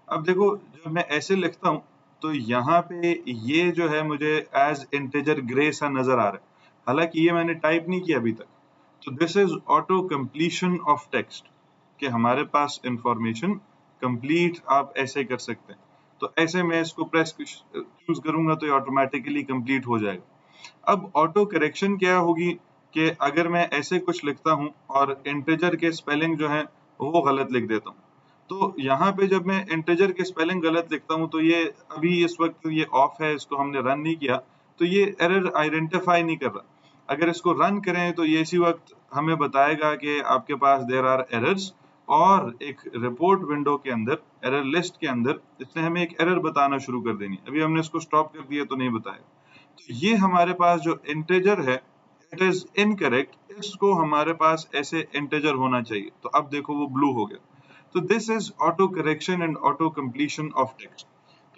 अब देखो जब मैं ऐसे लिखता हूँ तो यहाँ पे ये जो है मुझे एज इंटीजर ग्रे सा नजर आ रहा है, हालांकि ये मैंने टाइप नहीं किया अभी तक। तो this is auto completion of text, कि हमारे पास इंफॉर्मेशन कंप्लीट आप ऐसे कर सकते हैं। तो ऐसे मैं इसको प्रेस चूज करूंगा तो ये ऑटोमेटिकली कंप्लीट हो जाएगा। अब ऑटो करेक्शन क्या होगी कि अगर मैं ऐसे कुछ लिखता हूं और इंटीजर के स्पेलिंग जो है वो गलत लिख देता हूं, तो यहाँ पे जब मैं इंटीजर के स्पेलिंग गलत लिखता हूं तो ये अभी इस वक्त ये ऑफ है, इसको हमने रन नहीं किया तो ये एरर आइडेंटिफाई नहीं कर रहा। अगर इसको रन करें तो ये इसी वक्त हमें बताएगा कि आपके पास देयर आर एरर्स, और एक रिपोर्ट विंडो के अंदर एरर लिस्ट के अंदर इसने हमें एक एरर बताना शुरू कर देनी। अभी हमने इसको स्टॉप कर दिया तो नहीं बताएगा। तो ये हमारे पास जो इंटीजर है इट इज इनकरेक्ट, इसको हमारे पास ऐसे इंटीजर होना चाहिए। तो अब देखो वो ब्लू हो गया। तो this is auto correction and auto completion of text.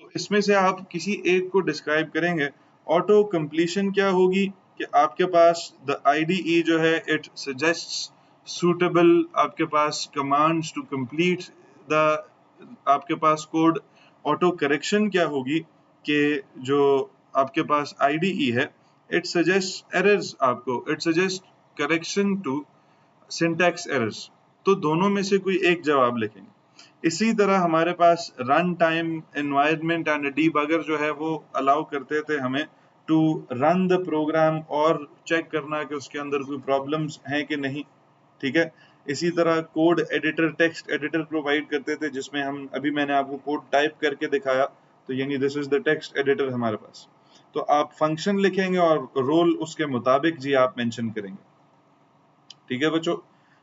तो इसमें से आप किसी एक को डिस्क्राइब करेंगे। ऑटो कंप्लीशन क्या होगी कि आपके पास द आईडीई जो है इट सजेस्ट्स suitable आपके पास कमांड्स टू कंप्लीट द आपके पास कोड। ऑटो करेक्शन क्या होगी कि जो आपके पास आईडीई है इट सजेस्ट एरर्स, आपको it suggest correction to syntax errors. तो दोनों में से कोई एक जवाब लिखेंगे। इसी तरह हमारे पास run time environment and debugger जो है वो अलाउ करते थे हमें टू रन द प्रोग्राम और चेक करना कि उसके अंदर कोई प्रॉब्लम्स हैं कि नहीं। ठीक है, इसी तरह code editor, text editor provide करते थे जिसमें हम अभी मैंने आपको कोड टाइप करके दिखाया, तो यानी this is the text editor हमारे पास। तो आप फंक्शन लिखेंगे और रोल उसके मुताबिक जी आप मेंशन करेंगे। ठीक है बच्चों।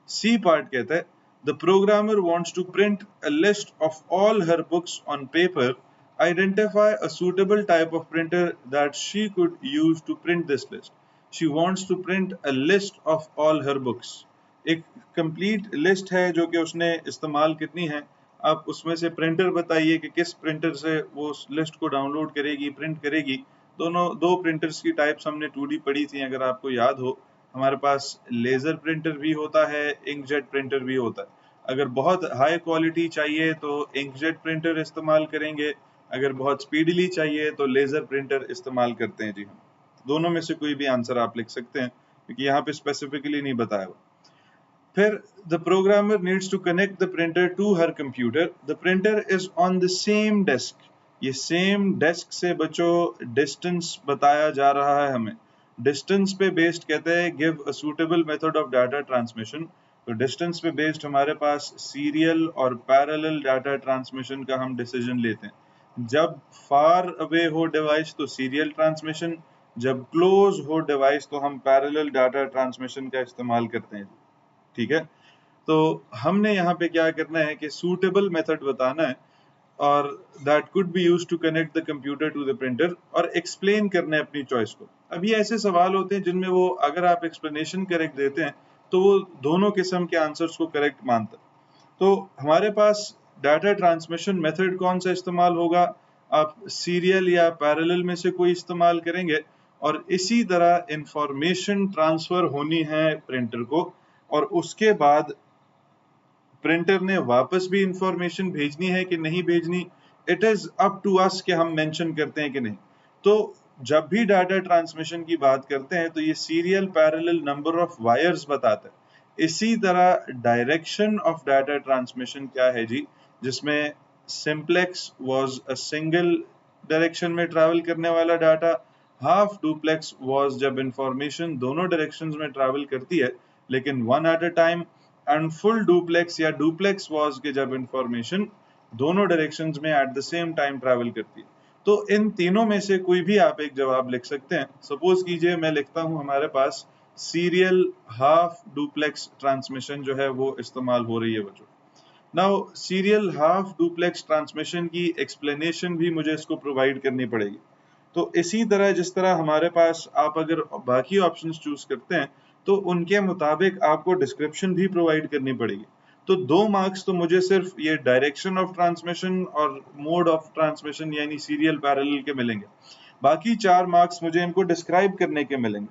सी पार्ट कहता है the programmer wants to print a list of all her books on paper, identify a suitable type of printer that she could use to print this list. She wants to print a list of all her books. एक कंप्लीट लिस्ट है जो कि उसने इस्तेमाल कितनी है। आप उसमें से प्रिंटर बताइए कि किस प्रिंटर से वो उस लिस्ट को डाउनलोड करेगी, प्रिंट करेगी। दो प्रिंटर्स की टाइप्स हमने 2D पढ़ी थी अगर आपको याद हो। हमारे पास लेजर प्रिंटर भी होता है, इंकजेट प्रिंटर भी होता है। अगर बहुत हाई क्वालिटी चाहिए तो इंकजेट प्रिंटर इस्तेमाल करेंगे, अगर बहुत स्पीडली चाहिए तो लेजर प्रिंटर इस्तेमाल करते हैं जी हम। दोनों में से कोई भी आंसर आप लिख सकते हैं क्योंकि यहाँ पे स्पेसिफिकली नहीं बताया हुआ। फिर the programmer needs to connect the printer to her computer. The printer is on the same desk. ये सेम डेस्क से बच्चों डिस्टेंस बताया जा रहा है हमें। डिस्टेंस पे बेस्ड कहते हैं give a suitable method of data transmission. तो डिस्टेंस पे बेस्ड हमारे पास सीरियल और पैरेलल डाटा ट्रांसमिशन का हम डिसीजन लेते हैं। जब फार अवे हो डिवाइस तो सीरियल ट्रांसमिशन, जब क्लोज हो डिवाइस तो हम पैरेलल डाटा ट्रांसमिशन का इस्तेमाल करते हैं। ठीक है, तो हमने यहाँ पे क्या करना है कि सूटेबल मेथड बताना है और that could be used to connect the computer to the printer और एक्सप्लेन करना है अपनी चॉइस को। अब ये ऐसे सवाल होते हैं जिनमें वो अगर आप एक्सप्लेनेशन करेक्ट देते हैं तो वो दोनों किस्म के आंसर्स को करेक्ट मानता है। तो हमारे पास डाटा ट्रांसमिशन मेथड कौन सा इस्तेमाल होगा, आप सीरियल या पैरेलल में से कोई इस्तेमाल करेंगे और इसी तरह इंफॉर्मेशन ट्रांसफर होनी है प्रिंटर को और उसके बाद प्रिंटर ने वापस भी इंफॉर्मेशन भेजनी है कि नहीं भेजनी, it is up to us कि हम मेंशन करते हैं कि नहीं। तो जब भी डाटा ट्रांसमिशन की बात करते हैं तो ये serial parallel number of wires बताता है। इसी तरह डायरेक्शन ऑफ डाटा ट्रांसमिशन क्या है जी, जिसमें simplex was a single direction में ट्रैवल करने वाला डाटा, हाफ डुप्लेक्स वाज जब इंफॉर्मेशन दोनों डायरेक्शंस में ट्रैवल करती है लेकिन one at a time, and full duplex या डुप्लेक्स वाज के जब इंफॉर्मेशन दोनों डायरेक्शंस में eight the same time travel करती है। तो इन तीनों में से कोई भी आप एक जवाब लिख सकते हैं। सपोज कीजिए मैं लिखता हूं हमारे पास सीरियल हाफ डुप्लेक्स ट्रांसमिशन जो है वो इस्तेमाल हो रही है बच्चों। Now serial half duplex transmission की एक्सप्लेनेशन भी मुझे इसको प्रोवाइड करनी पड़ेगी। तो इसी तरह जिस तरह हमारे पास आप अगर बाकी ऑप्शंस चूज करते हैं तो उनके मुताबिक आपको डिस्क्रिप्शन भी प्रोवाइड करनी पड़ेगी। तो 2 मार्क्स तो मुझे सिर्फ ये डायरेक्शन ऑफ ट्रांसमिशन और मोड ऑफ ट्रांसमिशन यानी सीरियल पैरेलल के मिलेंगे, बाकी 4 मार्क्स मुझे इनको डिस्क्राइब करने के मिलेंगे,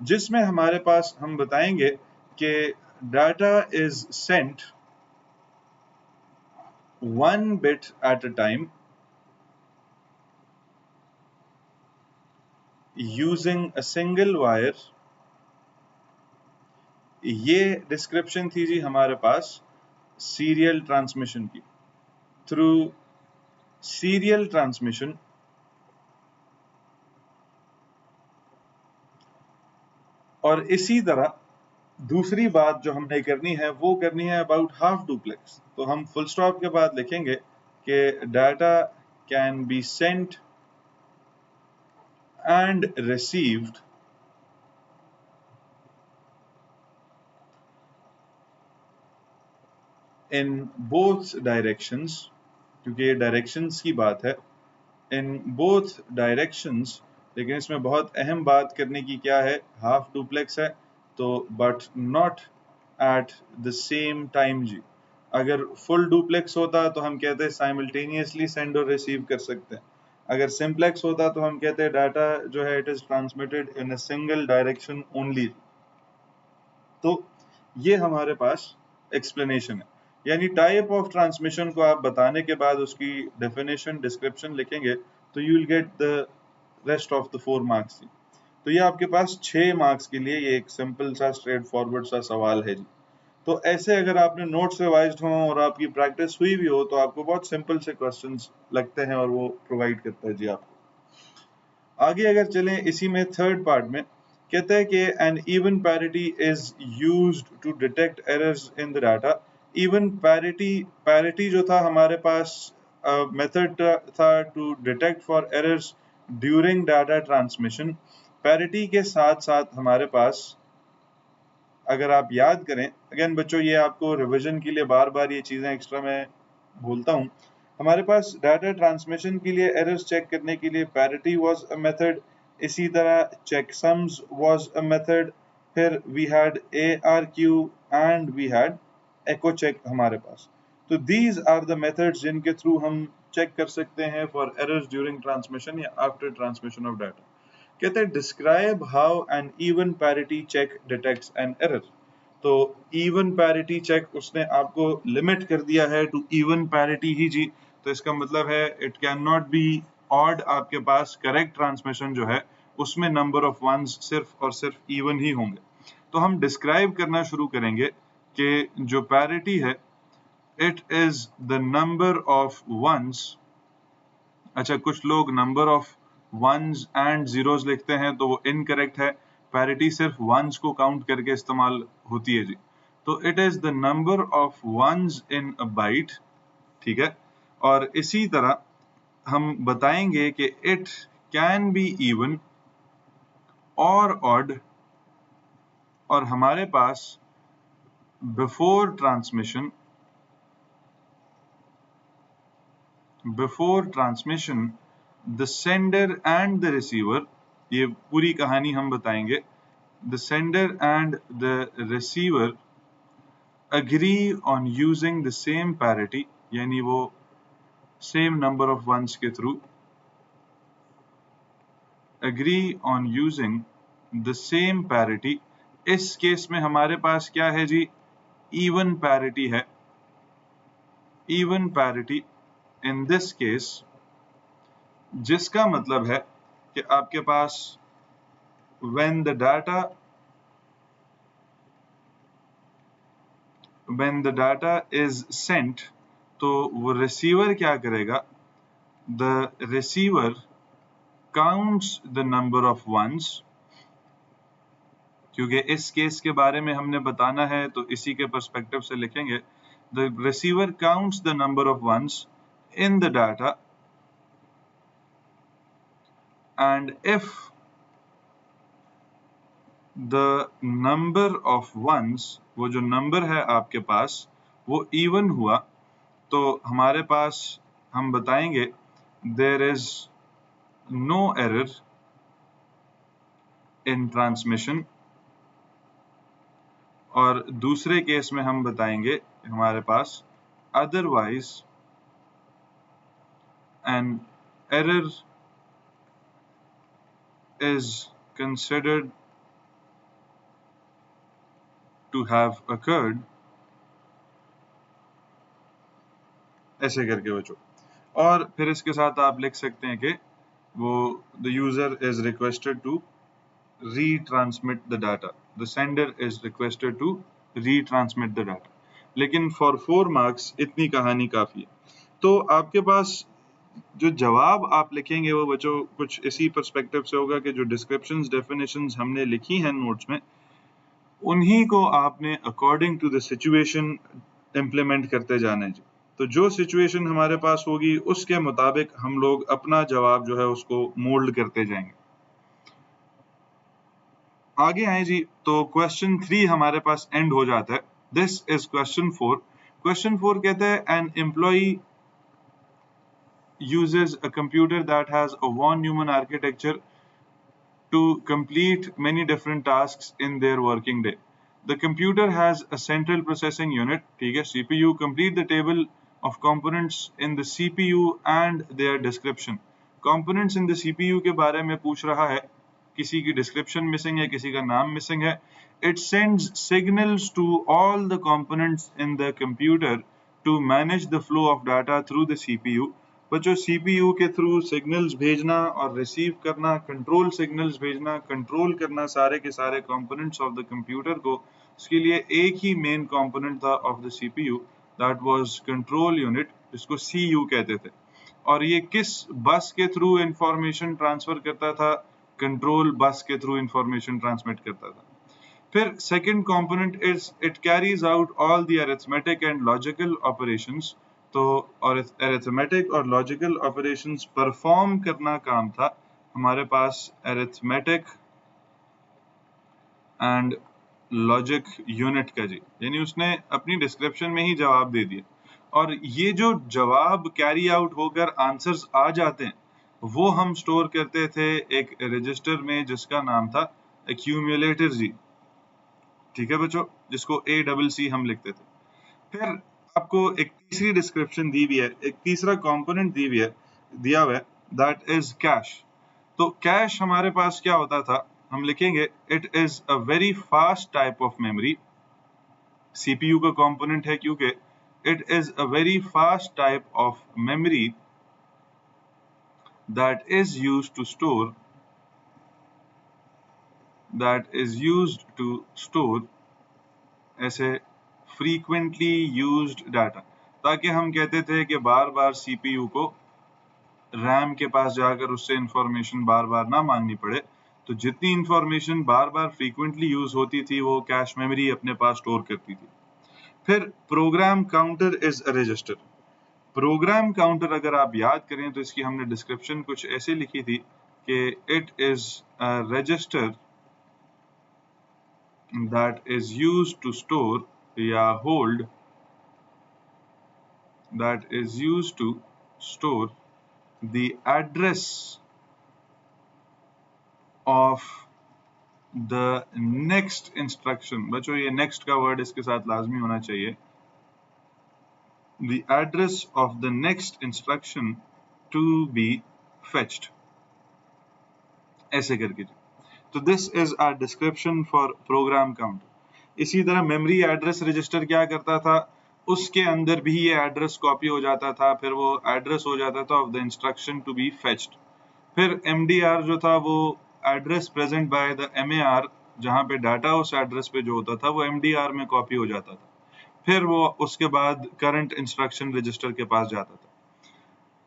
जिसमें हमारे पास हम बताएंगे कि data is sent 1 bit at a time using a single wire। ये डिस्क्रिप्शन थी जी हमारे पास सीरियल ट्रांसमिशन की। थ्रू सीरियल ट्रांसमिशन और इसी तरह दूसरी बात जो हमने करनी है वो करनी है अबाउट हाफ डुप्लेक्स। तो हम फुल स्टॉप के बाद लिखेंगे कि data can be sent and received in both directions, क्योंकि ये डायरेक्शंस की बात है, इन बोथ डायरेक्शंस। लेकिन इसमें बहुत अहम बात करने की क्या है, हाफ डुप्लेक्स है तो but not at the same time जी। अगर फुल डुप्लेक्स होता तो हम कहते हैं साइमल्टेनियसली सेंड और रिसीव कर सकते हैं। अगर सिंप्लेक्स होता तो हम कहते हैं डाटा जो है it is transmitted in a single direction only. तो ये हमारे पास एक्सप्लेनेशन है, यानी टाइप ऑफ ट्रांसमिशन को आप बताने के बाद उसकी डेफिनेशन डिस्क्रिप्शन लिखेंगे तो you will get the rest of the 4 marks. तो ये आपके पास 6 मार्क्स के लिए ये एक सिंपल सा स्ट्रेट फॉरवर्ड सा सवाल है जी। तो ऐसे अगर आपने नोट्स रिवाइज्ड हो और आपकी प्रैक्टिस हुई भी हो तो आपको बहुत सिंपल से क्वेश्चंस लगते हैं और वो प्रोवाइड करता है जी आपको। आगे अगर चलें इसी में थर्ड पार्ट में कहते हैं कि an even parity is used to detect errors in the data. Even parity जो था हमारे पास मेथड था to detect for errors during data transmission. Parity के साथ साथ हमारे पास अगर आप याद करें, अगेन बच्चों ये आपको रिवीजन के लिए बार बार ये चीजें एक्स्ट्रा मैं बोलता हूँ, हमारे पास डाटा ट्रांसमिशन के लिए एरर्स चेक करने के लिए पैरिटी वाज अ मेथड, इसी तरह चेकसम्स वाज अ मेथड, फिर we had ARQ and we had echo check हमारे पास। तो these are the methods जिनके थ्रू हम चेक कर सकते हैं फॉर एरर्स ड्यूरिंग ट्रांसमिशन या आफ्टर ट्रांसमिशन ऑफ डाटा। कहते हैं describe how an even parity check detects an error. तो इवन पैरिटी चेक उसने आपको लिमिट कर दिया है टू इवन पैरिटी ही जी। तो इसका मतलब है it can not be odd, आपके पास करेक्ट ट्रांसमिशन जो है उसमें नंबर ऑफ वंस सिर्फ और सिर्फ इवन ही होंगे। तो हम डिस्क्राइब करना शुरू करेंगे कि जो पैरिटी है it is the number of ones. अच्छा, कुछ लोग number of ones and zeros लिखते हैं तो वो इनकरेक्ट है। पैरिटी सिर्फ वंस को काउंट करके इस्तेमाल होती है जी। तो it is the number of ones in a byte, ठीक है। और इसी तरह हम बताएंगे कि इट कैन बी इवन और ऑड, और हमारे पास before transmission the sender and the receiver, ये पूरी कहानी हम बताएंगे। The sender and the receiver agree on using the same parity, यानी वो सेम नंबर ऑफ वंस के through agree on using the same parity. इस केस में हमारे पास क्या है जी, इवन पैरिटी है। Even parity in this case, जिसका मतलब है कि आपके पास when the data is sent, तो वो रिसीवर क्या करेगा, the receiver counts the number of ones. क्योंकि इस केस के बारे में हमने बताना है तो इसी के पर्सपेक्टिव से लिखेंगे, the receiver counts the number of ones in the data and if the number of ones, वो जो नंबर है आपके पास वो इवन हुआ, तो हमारे पास हम बताएंगे there is no error in transmission. और दूसरे केस में हम बताएंगे हमारे पास otherwise an error is considered to have occurred, ऐसे करके बच्चों। और फिर इसके साथ आप लिख सकते हैं कि वो the user is requested to retransmit the data, the sender is requested to retransmit the data। लेकिन for 4 marks इतनी कहानी काफी है। तो आपके पास जो जवाब आप लिखेंगे वो बच्चों कुछ इसी पर्सपेक्टिव से होगा कि जो डिस्क्रिप्शंस डेफिनेशंस हमने लिखी हैं नोट्स में, उन्हीं को आपने according to the situation implement करते जाना है जी। तो जो सिचुएशन हमारे पास होगी उसके मुताबिक हम लोग अपना जवाब जो है उसको मोल्ड करते जाएंगे। आगे आए जी, तो क्वेश्चन 3 हमारे पास एंड हो जाता है। This is question 4। क्वेश्चन 4 कहता है an employee uses a computer that has a von Neumann architecture to complete many different tasks in their working day. The computer has a central processing unit, ठीक है, CPU. Complete the table of components in the CPU and their description. Components in the CPU के बारे में पूछ रहा है, किसी की डिस्क्रिप्शन मिसिंग है, किसी का नाम मिसिंग है। It sends signals to all the components in the computer to manage the flow of data through the CPU. बच्चों सीपीयू के थ्रू सिग्नल्स भेजना और रिसीव करना, कंट्रोल सिग्नल्स भेजना, कंट्रोल करना सारे के सारे कंपोनेंट्स ऑफ द कंप्यूटर को, इसके लिए एक ही मेन कंपोनेंट था of the CPU, that was control unit, जिसको सीयू कहते थे। और ये किस बस के थ्रू इंफॉर्मेशन ट्रांसफर करता था, कंट्रोल बस के थ्रू इंफॉर्मेशन ट्रांसमिट करता था। फिर second component is it carries out all the arithmetic and logical operations. तो और अरिथमेटिक और लॉजिकल ऑपरेशंस परफॉर्म करना काम था हमारे पास अरिथमेटिक एंड लॉजिक यूनिट का जी, यानी उसने अपनी डिस्क्रिप्शन में ही जवाब दे दिया। और ये जो जवाब कैरी आउट होकर आंसर्स आ जाते हैं वो हम स्टोर करते थे एक रजिस्टर में जिसका नाम था एक्यूमुलेटर जी, ठीक है बच्चों, जिसको ACC हम लिखते थे। फिर आपको एक तीसरी डिस्क्रिप्शन दी हुई है, एक तीसरा कंपोनेंट दिया हुआ है, दैट इज कैश। तो कैश हमारे पास क्या होता था, हम लिखेंगे it is a very fast type of memory, CPU का component है क्योंकि it is a very fast type of memory that is used to store ऐसे frequently used data, ताकि हम कहते थे कि बार बार CPU को रैम के पास जाकर उससे इंफॉर्मेशन बार बार ना मांगनी पड़े, तो जितनी इंफॉर्मेशन बार बार फ्रीक्वेंटली यूज होती थी वो कैश मेमोरी अपने पास स्टोर करती थी। फिर program counter is a register. Program counter अगर आप याद करें तो इसकी हमने डिस्क्रिप्शन कुछ ऐसे लिखी थी कि it is a register that is used to store या hold that is used to store the address of the next instruction। बच्चों ये next का word इसके साथ लाजमी होना चाहिए। the address of the next instruction to be fetched, ऐसे करके। तो this is our description for program counter। इसी तरह मेमोरी एड्रेस रजिस्टर क्या करता था, उसके अंदर भी ये एड्रेस कॉपी हो जाता था, फिर वो एड्रेस हो जाता था of the instruction to be fetched. फिर MDR जो था वो address present by the MAR, जहाँ पे डाटा उस एड्रेस पे जो होता था वो MDR में कॉपी हो जाता था, फिर वो उसके बाद करंट इंस्ट्रक्शन रजिस्टर के पास जाता था।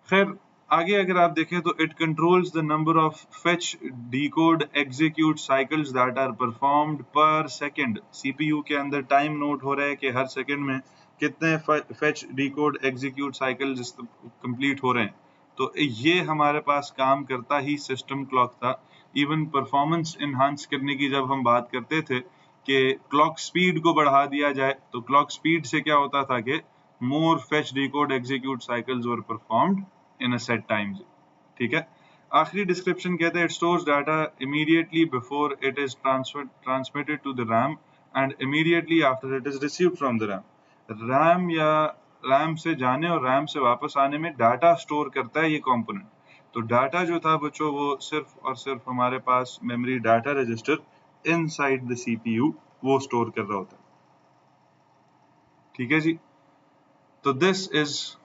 खैर आगे अगर आप देखें तो it controls the number of fetch decode execute cycles that are performed per second. CPU के अंदर टाइम नोट हो रहा है कि हर सेकंड में कितने fetch decode execute cycles complete हो रहे हैं। तो ये हमारे पास काम करता ही सिस्टम क्लॉक था। इवन परफॉर्मेंस इन्हांस करने की जब हम बात करते थे कि क्लॉक स्पीड को बढ़ा दिया जाए, तो क्लॉक स्पीड से क्या होता था कि more fetch decode execute cycles were performed in a set time. ठीक है। आखिरी डिस्क्रिप्शन कहते हैं it stores data immediately before it is transmitted to the RAM and immediately after it is received from the RAM. RAM या रैम से जाने और रैम से वापस आने में डाटा स्टोर करता है ये कंपोनेंट। तो डाटा जो था बच्चों वो सिर्फ और सिर्फ हमारे पास memory data register inside the CPU वो स्टोर कर रहा होता है। ठीक है जी। तो this is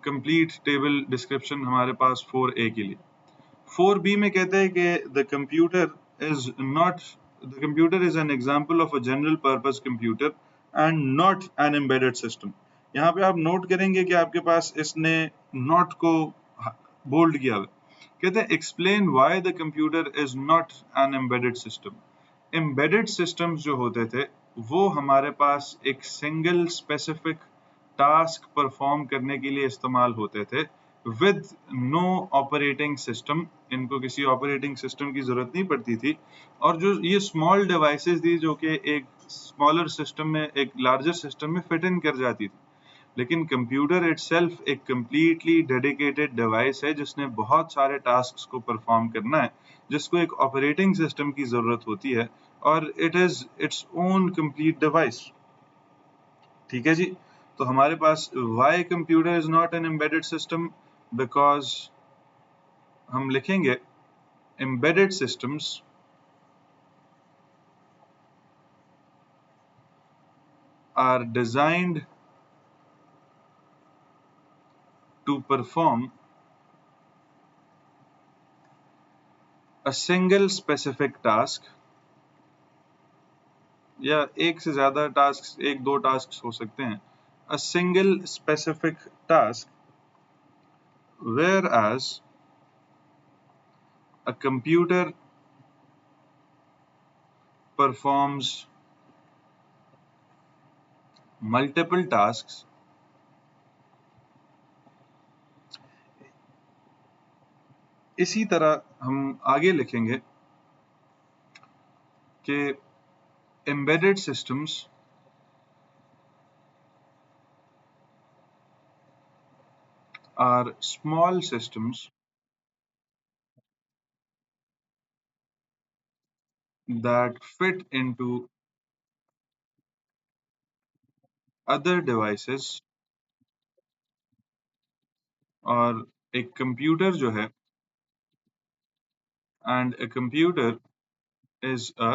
complete table description हमारे पास 4A के लिए। 4B में कहते हैं कि the computer is an example of a general purpose computer and not an embedded system. यहाँ पे आप नोट करेंगे कि आपके पास इसने नॉट को बोल्ड किया हुआ। कहते हैं explain why the computer is not an embedded system. Embedded systems जो होते थे वो हमारे पास एक सिंगल स्पेसिफिक टास्क परफॉर्म करने के लिए इस्तेमाल होते थे विद नो ऑपरेटिंग सिस्टम। इनको किसी ऑपरेटिंग सिस्टम की जरूरत नहीं पड़ती थी, और जो ये स्मॉल डिवाइसेस थी जो कि एक स्मॉलर सिस्टम में एक लार्जर सिस्टम में फिट इन कर जाती थी। लेकिन कंप्यूटर इटसेल्फ एक कंप्लीटली डेडिकेटेड डिवाइस है जिसने बहुत सारे टास्क्स को परफॉर्म करना है, जिसको एक ऑपरेटिंग सिस्टम की जरूरत होती है, और it is its own complete device. ठीक है जी। तो हमारे पास why computer is not an embedded system, because हम लिखेंगे embedded systems are designed to perform a single specific task, या एक से ज्यादा टास्क, एक दो टास्क हो सकते हैं, a single specific task, whereas a computer performs multiple tasks इसी तरह हम आगे लिखेंगे कि embedded systems are small systems that fit into other devices, और एक कंप्यूटर जो है and a computer is a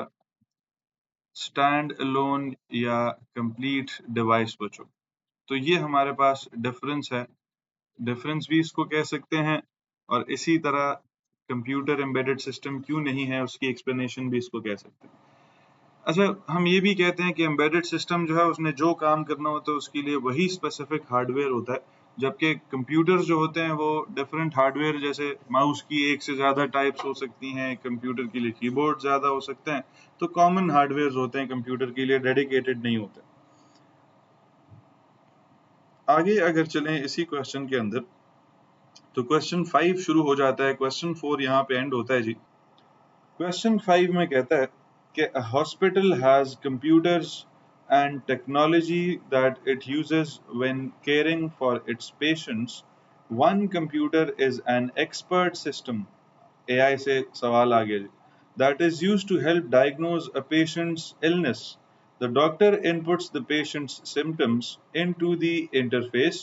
stand alone या कंप्लीट डिवाइस बच्चों। तो ये हमारे पास डिफरेंस है, डिफरेंस भी इसको कह सकते हैं, और इसी तरह कंप्यूटर एम्बेडेड सिस्टम क्यों नहीं है उसकी एक्सप्लेनेशन भी इसको कह सकते हैं। अच्छा, हम ये भी कहते हैं कि एम्बेडेड सिस्टम जो है उसने जो काम करना होता है उसके लिए वही स्पेसिफिक हार्डवेयर होता है, जबकि कंप्यूटर्स जो होते हैं वो डिफरेंट हार्डवेयर, जैसे माउस की एक से ज़्यादा टाइप्स हो सकती हैं, कंप्यूटर के लिए कीबोर्ड ज़्यादा हो सकते हैं, तो कॉमन हार्डवेयर होते हैं कंप्यूटर के लिए, डेडिकेटेड नहीं होते। आगे अगर चलें इसी क्वेश्चन के अंदर, तो क्वेश्चन 5 शुरू हो जाता है, क्वेश्चन 4 यहाँ पे एंड होता है जी। क्वेश्चन 5 में कहता है कि a hospital has computers and technology that it uses when caring for its patients. One computer is an expert system, AI से सवाल आ गया जी, that is used to help diagnose a patient's illness. The doctor inputs the patient's symptoms into the interface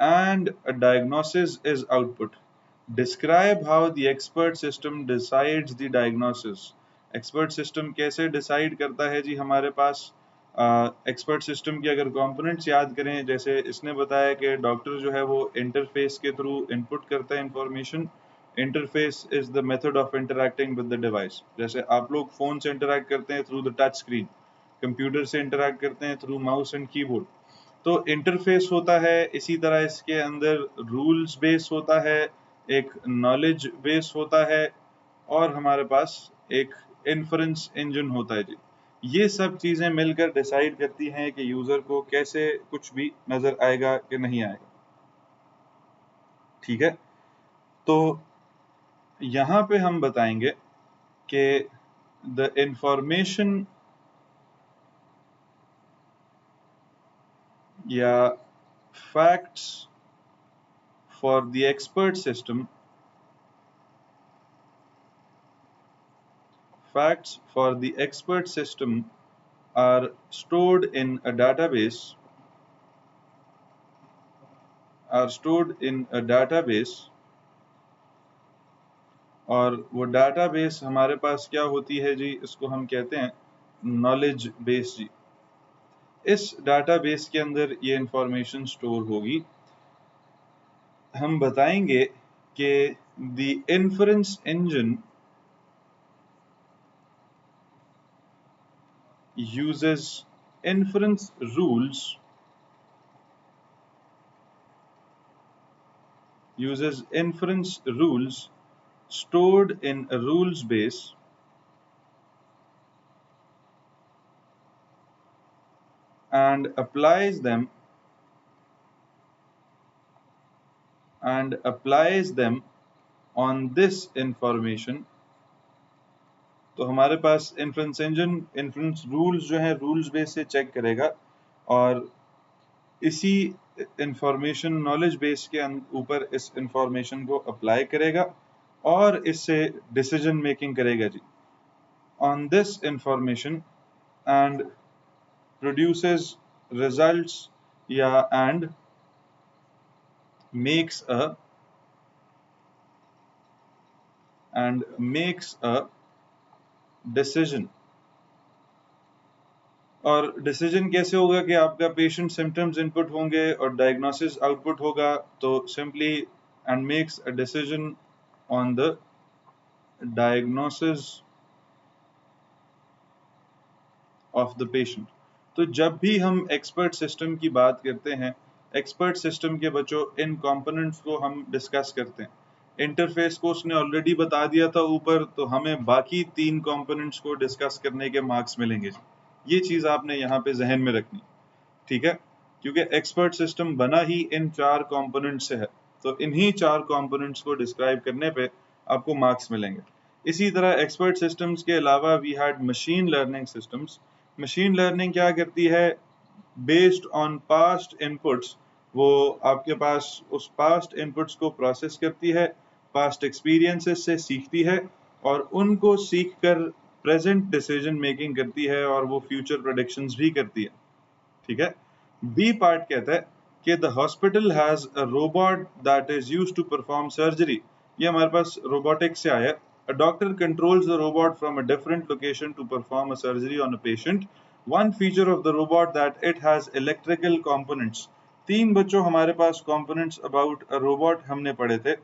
and a diagnosis is output. Describe how the expert system decides the diagnosis. Expert system कैसे decide करता है जी हमारे पास? एक्सपर्ट सिस्टम के अगर कंपोनेंट्स याद करें, जैसे इसने बताया कि डॉक्टर जो है वो इंटरफेस के थ्रू इनपुट करता है information. Interface is the method of interacting with the device. जैसे आप लोग फोन से इंटरैक्ट करते हैं through the touch screen, computer से इंटरैक्ट करते हैं थ्रू माउस एंड कीबोर्ड। तो इंटरफेस होता है, इसी तरह इसके अंदर रूल्स बेस होता है, एक नॉलेज बेस होता है, और हमारे पास एक इन्फ्रेंस इंजन होता है जी। ये सब चीजें मिलकर डिसाइड करती हैं कि यूजर को कैसे कुछ भी नजर आएगा कि नहीं आएगा। ठीक है, तो यहां पे हम बताएंगे कि द इंफॉर्मेशन या facts for the expert system, facts for the expert system are stored in a database, और वो डाटाबेस हमारे पास क्या होती है जी, इसको हम कहते हैं नॉलेज बेस जी। इस डाटाबेस के अंदर ये इंफॉर्मेशन स्टोर होगी। हम बताएंगे कि the inference engine uses inference rules stored in a rules base and applies them on this information। तो हमारे पास इन्फ्रेंस इंजन इन्फ्रेंस रूल्स जो है रूल्स बेस से चेक करेगा, और इसी इंफॉर्मेशन नॉलेज बेस के ऊपर इस इंफॉर्मेशन को अप्लाई करेगा और इससे डिसीजन मेकिंग करेगा जी on this information, and produces results या एंड मेक्स अ डिसीजन। और डिसीजन कैसे होगा कि आपका पेशेंट सिम्टम्स इनपुट होंगे और डायग्नोसिस आउटपुट होगा, तो simply and makes a decision on the diagnosis of the patient. तो जब भी हम एक्सपर्ट सिस्टम की बात करते हैं, एक्सपर्ट सिस्टम के बच्चों इन कंपोनेंट्स को हम डिस्कस करते हैं। इंटरफेस को उसने ऑलरेडी बता दिया था ऊपर, तो हमें बाकी 3 कंपोनेंट्स को डिस्कस करने के मार्क्स मिलेंगे। ये चीज आपने यहाँ पे जहन में रखनी, ठीक है, क्योंकि एक्सपर्ट सिस्टम बना ही इन 4 कंपोनेंट से है, तो इन्हीं 4 कंपोनेंट्स को डिस्क्राइब करने पे आपको मार्क्स मिलेंगे। इसी तरह एक्सपर्ट सिस्टम्स के अलावा we had machine learning systems. Machine learning क्या करती है? बेस्ड ऑन पास्ट इनपुट्स, वो आपके पास उस पास्ट इनपुट्स को प्रोसेस करती है, पास्ट एक्सपीरियंसेस से सीखती है, और उनको सीखकर प्रेजेंट डिसीजन मेकिंग करती है, और वो फ्यूचर प्रेडिक्शंस भी करती है। ठीक है। बी पार्ट कहता है कि the hospital has a robot that is used to perform surgery. ये हमारे पास रोबोटिक्स से आया है। A doctor controls the robot from a different location to perform a surgery on a patient. One feature of the robot that it has electrical components. तीन बच्चों हमारे पास components about a robot हमने पढ़े थे.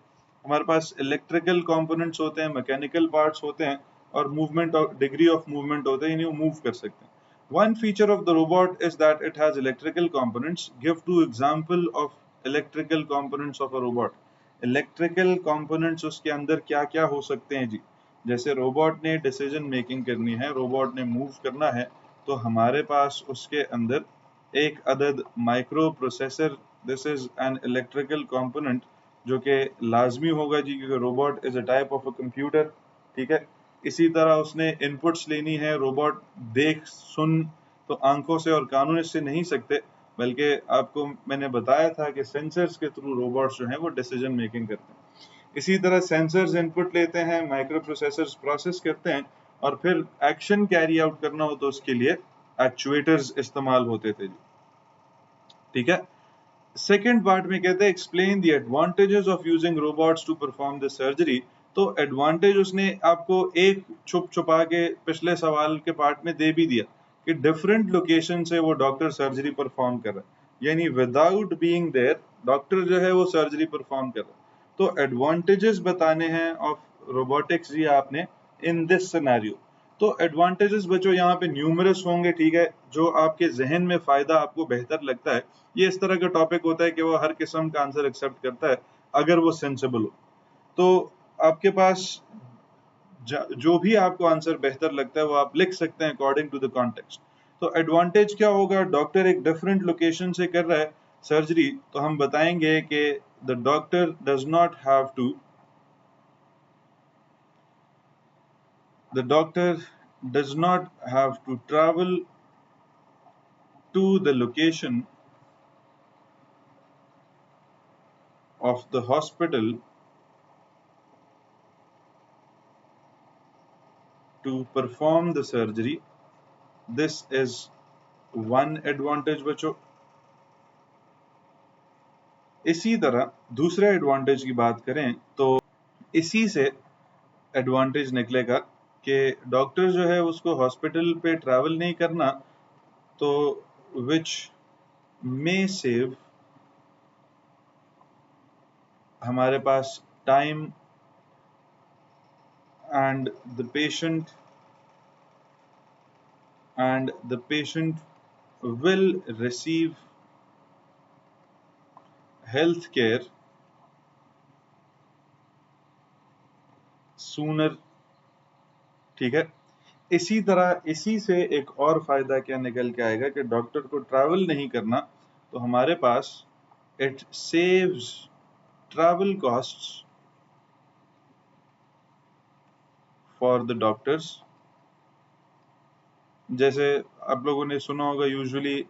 हमारे पास electrical components होते हैं, mechanical parts होते हैं और movement of degree of movement होते हैं, इन्हें move कर सकते हैं. One feature of the robot is that it has electrical components. Give two example of electrical components of a robot. Electrical components उसके अंदर क्या क्या हो सकते हैं जी? जैसे रोबोट ने डिसीजन मेकिंग करनी है, रोबोट ने मूव करना है, तो हमारे पास उसके अंदर एक अदद micro processor, this is an electrical component जो कि लाजमी होगा जी, क्योंकि robot is a type of a computer. ठीक है. इसी तरह उसने इनपुट्स लेनी है, रोबोट देख सुन तो आंखों से और कानों से नहीं सकते, बल्कि आपको मैंने बताया था कि सेंसर्स के थ्रू रोबोट्स जो हैं वो डिसीजन मेकिंग करते हैं. इसी तरह सेंसर्स इनपुट लेते हैं, माइक्रो प्रोसेसर्स प्रोसेस करते हैं और फिर एक्शन कैरी आउट करना हो तो उसके लिए एक्चुएटर्स इस्तेमाल होते थे. ठीक है. सेकेंड पार्ट में कहते हैं explain the advantages of using robots to perform the surgery. तो एडवांटेज उसने आपको एक छुप छुपा के पिछले सवाल के पार्ट में दे भी दिया कि डिफरेंट लोकेशन से वो डॉक्टर सर्जरी परफॉर्म कर रहा है, यानी विदाउट बीइंग देयर डॉक्टर जो है वो सर्जरी परफॉर्म कर रहा है. तो एडवांटेजेस बताने हैं ऑफ रोबोटिक्स जी आपने इन दिस सिनेरियो. तो एडवांटेजेस बच्चों यहाँ पे न्यूमरस होंगे. ठीक है. जो आपके जहन में फायदा आपको बेहतर लगता है, ये इस तरह का टॉपिक होता है कि वो हर किस्म का आंसर एक्सेप्ट करता है अगर वो सेंसिबल हो. तो आपके पास जो भी आपको आंसर बेहतर लगता है वो आप लिख सकते हैं अकॉर्डिंग टू द कॉन्टेक्स्ट. तो एडवांटेज क्या होगा? डॉक्टर एक डिफरेंट लोकेशन से कर रहा है सर्जरी, तो हम बताएंगे कि the doctor does not have to the doctor does not have to travel to the location of the hospital to perform the surgery. This is one advantage बच्चों. इसी तरह दूसरे एडवांटेज की बात करें तो इसी से एडवांटेज निकलेगा कि डॉक्टर जो है उसको हॉस्पिटल पे ट्रैवल नहीं करना, तो विच मे सेव हमारे पास time and the patient will receive health care sooner. ठीक है. इसी तरह इसी से एक और फायदा क्या निकल के आएगा कि डॉक्टर को ट्रैवल नहीं करना, तो हमारे पास it saves travel costs for the doctors. जैसे आप लोगों ने सुना होगा यूजुअली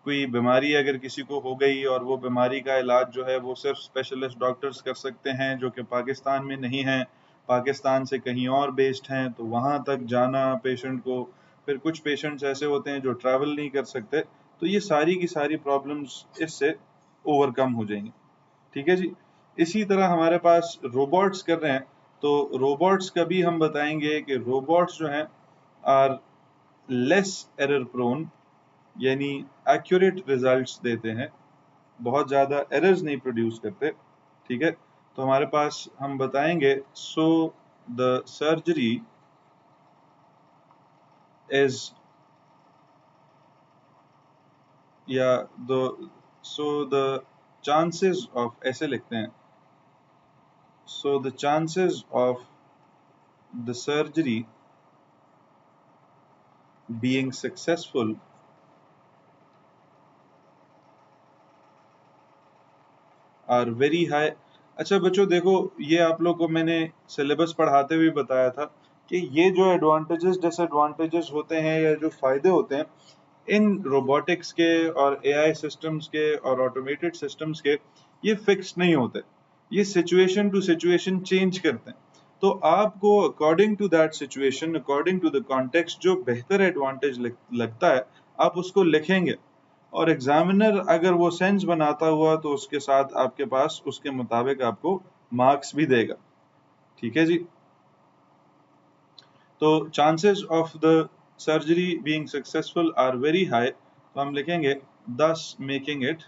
कोई बीमारी अगर किसी को हो गई और वो बीमारी का इलाज जो है वो सिर्फ स्पेशलिस्ट डॉक्टर्स कर सकते हैं जो कि पाकिस्तान में नहीं हैं, पाकिस्तान से कहीं और बेस्ड हैं, तो वहाँ तक जाना पेशेंट को, फिर कुछ पेशेंट्स ऐसे होते हैं जो ट्रैवल नहीं कर सकते, तो ये सारी की सारी प्रॉब्लम्स इससे ओवरकम हो जाएंगी. ठीक है जी. इसी तरह हमारे पास रोबोट्स कर रहे हैं, तो रोबोट्स का भी हम बताएंगे कि रोबोट्स जो हैं आर लेस एरर प्रोन, यानी एक्यूरेट रिजल्ट्स देते हैं, बहुत ज़्यादा एरर्स नहीं प्रोड्यूस करते. ठीक है. तो हमारे पास हम बताएंगे सो द सर्जरी इज या सो द चांसेस ऑफ, ऐसे लिखते हैं, so the chances of the surgery being successful are very high. अच्छा बच्चों देखो, ये आप लोग को मैंने सिलेबस पढ़ाते हुए बताया था कि ये जो एडवांटेजेस डिसएडवांटेजेस होते हैं या जो फायदे होते हैं इन रोबोटिक्स के और एआई सिस्टम्स के और ऑटोमेटेड सिस्टम्स के, ये फिक्स नहीं होते, ये सिचुएशन टू सिचुएशन चेंज करते हैं. तो आपको according to that situation, according to the context जो बेहतर एडवांटेज लगता है आप उसको लिखेंगे, और एग्जामिनर अगर वो सेंस बनाता हुआ तो उसके साथ आपके पास उसके मुताबिक आपको मार्क्स भी देगा. ठीक है जी. तो chances of the surgery being successful are very high, तो हम लिखेंगे thus making it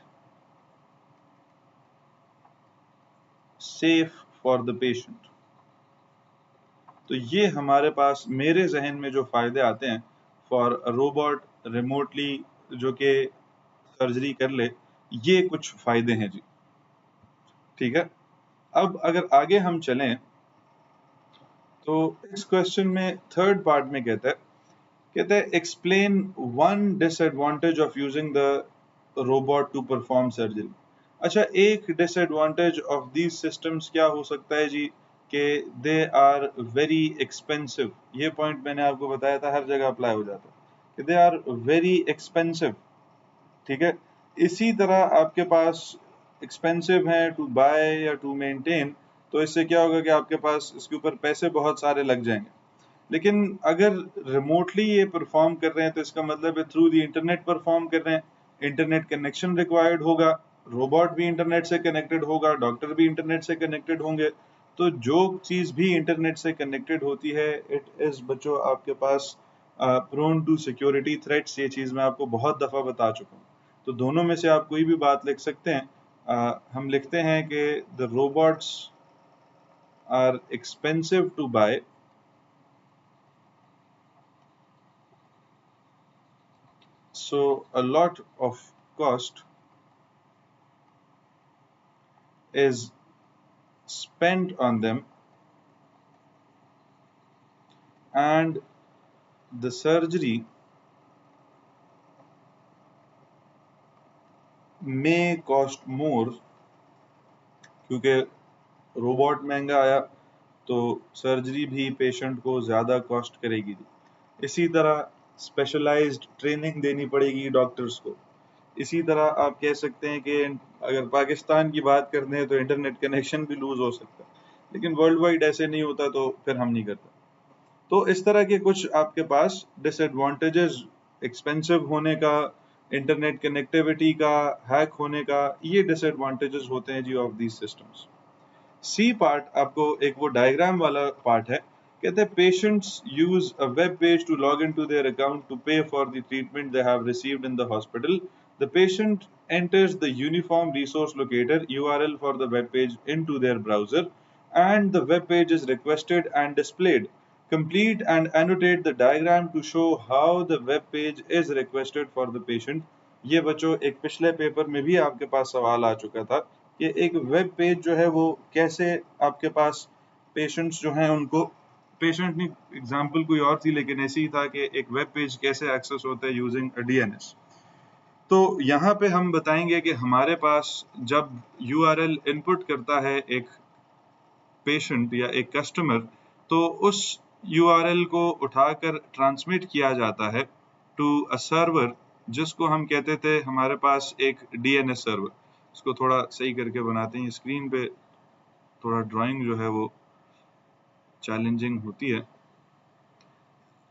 safe for the patient। तो ये हमारे पास मेरे जहन में जो फायदे आते हैं फॉर रोबोट रिमोटली जो कि सर्जरी कर ले, ये कुछ फायदे हैं जी। ठीक है, अब अगर आगे हम चलें तो इस क्वेश्चन में थर्ड पार्ट में कहते हैं explain one disadvantage of using the robot to perform surgery. अच्छा, एक डिसएडवांटेज ऑफ दीज सिस्टम्स क्या हो सकता है जी, कि दे आर वेरी एक्सपेंसिव। ये पॉइंट मैंने आपको बताया था, हर जगह अप्लाई हो जाता है कि दे आर वेरी एक्सपेंसिव। ठीक है, इसी तरह आपके पास एक्सपेंसिव है टू बाय या टू मेंटेन, तो इससे क्या होगा कि आपके पास इसके ऊपर पैसे बहुत सारे लग जाएंगे। लेकिन अगर रिमोटली ये परफॉर्म कर रहे हैं तो इसका मतलब है थ्रू द इंटरनेट परफॉर्म कर रहे हैं, इंटरनेट कनेक्शन रिक्वायर्ड होगा, रोबोट भी इंटरनेट से कनेक्टेड होगा, डॉक्टर भी इंटरनेट से कनेक्टेड होंगे। तो जो चीज भी इंटरनेट से कनेक्टेड होती है इट इज बच्चों आपके पास प्रोन टू सिक्योरिटी थ्रेट्स। ये चीज मैं आपको बहुत दफा बता चुका हूँ। तो दोनों में से आप कोई भी बात लिख सकते हैं। हम लिखते हैं कि the robots are expensive to buy, so a lot of cost is spent on them and the surgery may cost more, क्योंकि रोबोट महंगा आया तो सर्जरी भी पेशेंट को ज़्यादा कॉस्ट करेगी। इसी तरह स्पेशलाइज्ड ट्रेनिंग देनी पड़ेगी डॉक्टर्स को। इसी तरह आप कह सकते हैं कि अगर पाकिस्तान की बात करते हैं तो इंटरनेट कनेक्शन भी लूज हो सकता है, लेकिन वर्ल्ड वाइड ऐसे नहीं होता तो फिर हम नहीं करते। तो इस तरह के कुछ आपके पास डिसएडवांटेजेस, एक्सपेंसिव होने का, इंटरनेट कनेक्टिविटी का, हैक होने का, ये डिसएडवांटेजेस होते हैं जी of these systems. C part आपको एक वो डायग्राम वाला पार्ट है, कहते हैं patients use a web page to log in to their account to pay for the treatment they have received in the hospital. The patient enters the uniform resource locator URL for the web page into their browser and the web page is requested and displayed. Complete and annotate the diagram to show how the web page is requested for the patient। ये बच्चों एक पिछले पेपर में भी आपके पास सवाल आ चुका था कि एक वेब पेज जो है वो कैसे आपके पास पेशेंट्स जो हैं उनको, पेशेंट नहीं एग्जांपल कोई और थी लेकिन ऐसे ही था कि एक वेब पेज कैसे एक्सेस होता है यूजिंग डीएनएस। तो यहाँ पे हम बताएंगे कि हमारे पास जब URL इनपुट करता है एक पेशेंट या एक कस्टमर, तो उस URL को उठाकर ट्रांसमिट किया जाता है टू अ सर्वर, जिसको हम कहते थे हमारे पास एक DNS सर्वर। इसको थोड़ा सही करके बनाते हैं, स्क्रीन पे थोड़ा ड्राइंग जो है वो चैलेंजिंग होती है।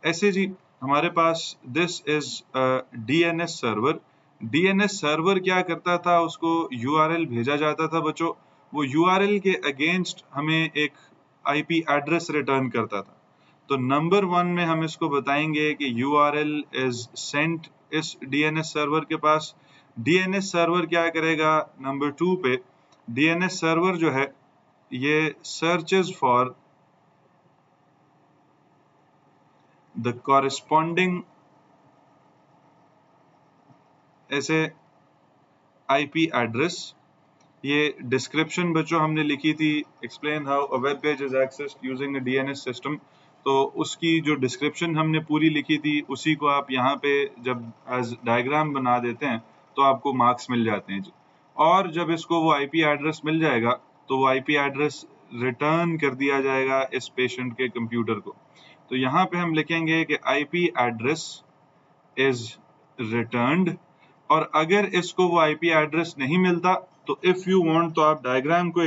ऐसे जी हमारे पास this is DNS server. DNS server क्या करता था, उसको URL भेजा जाता था बच्चों, वो URL के अगेंस्ट हमें एक IP एड्रेस रिटर्न करता था। तो नंबर 1 में हम इसको बताएंगे कि URL इज सेंट इस DNS सर्वर के पास। DNS सर्वर क्या करेगा, नंबर 2 पे DNS सर्वर जो है ये सर्चेस फॉर the corresponding ऐसे IP एड्रेस। ये डिस्क्रिप्शन बच्चों हमने लिखी थी, explain how a web page is accessed using a DNS system. तो उसकी जो डिस्क्रिप्शन हमने पूरी लिखी थी उसी को आप यहाँ पे जब एज डायग्राम बना देते हैं तो आपको मार्क्स मिल जाते हैं जी। और जब इसको वो IP एड्रेस मिल जाएगा तो वो IP एड्रेस रिटर्न कर दिया जाएगा इस पेशेंट के कंप्यूटर को। तो यहाँ पे हम लिखेंगे कि IP एड्रेस इज रिटर्न्ड, और अगर इसको वो IP एड्रेस नहीं मिलता तो इफ यू वांट तो आप डायग्राम को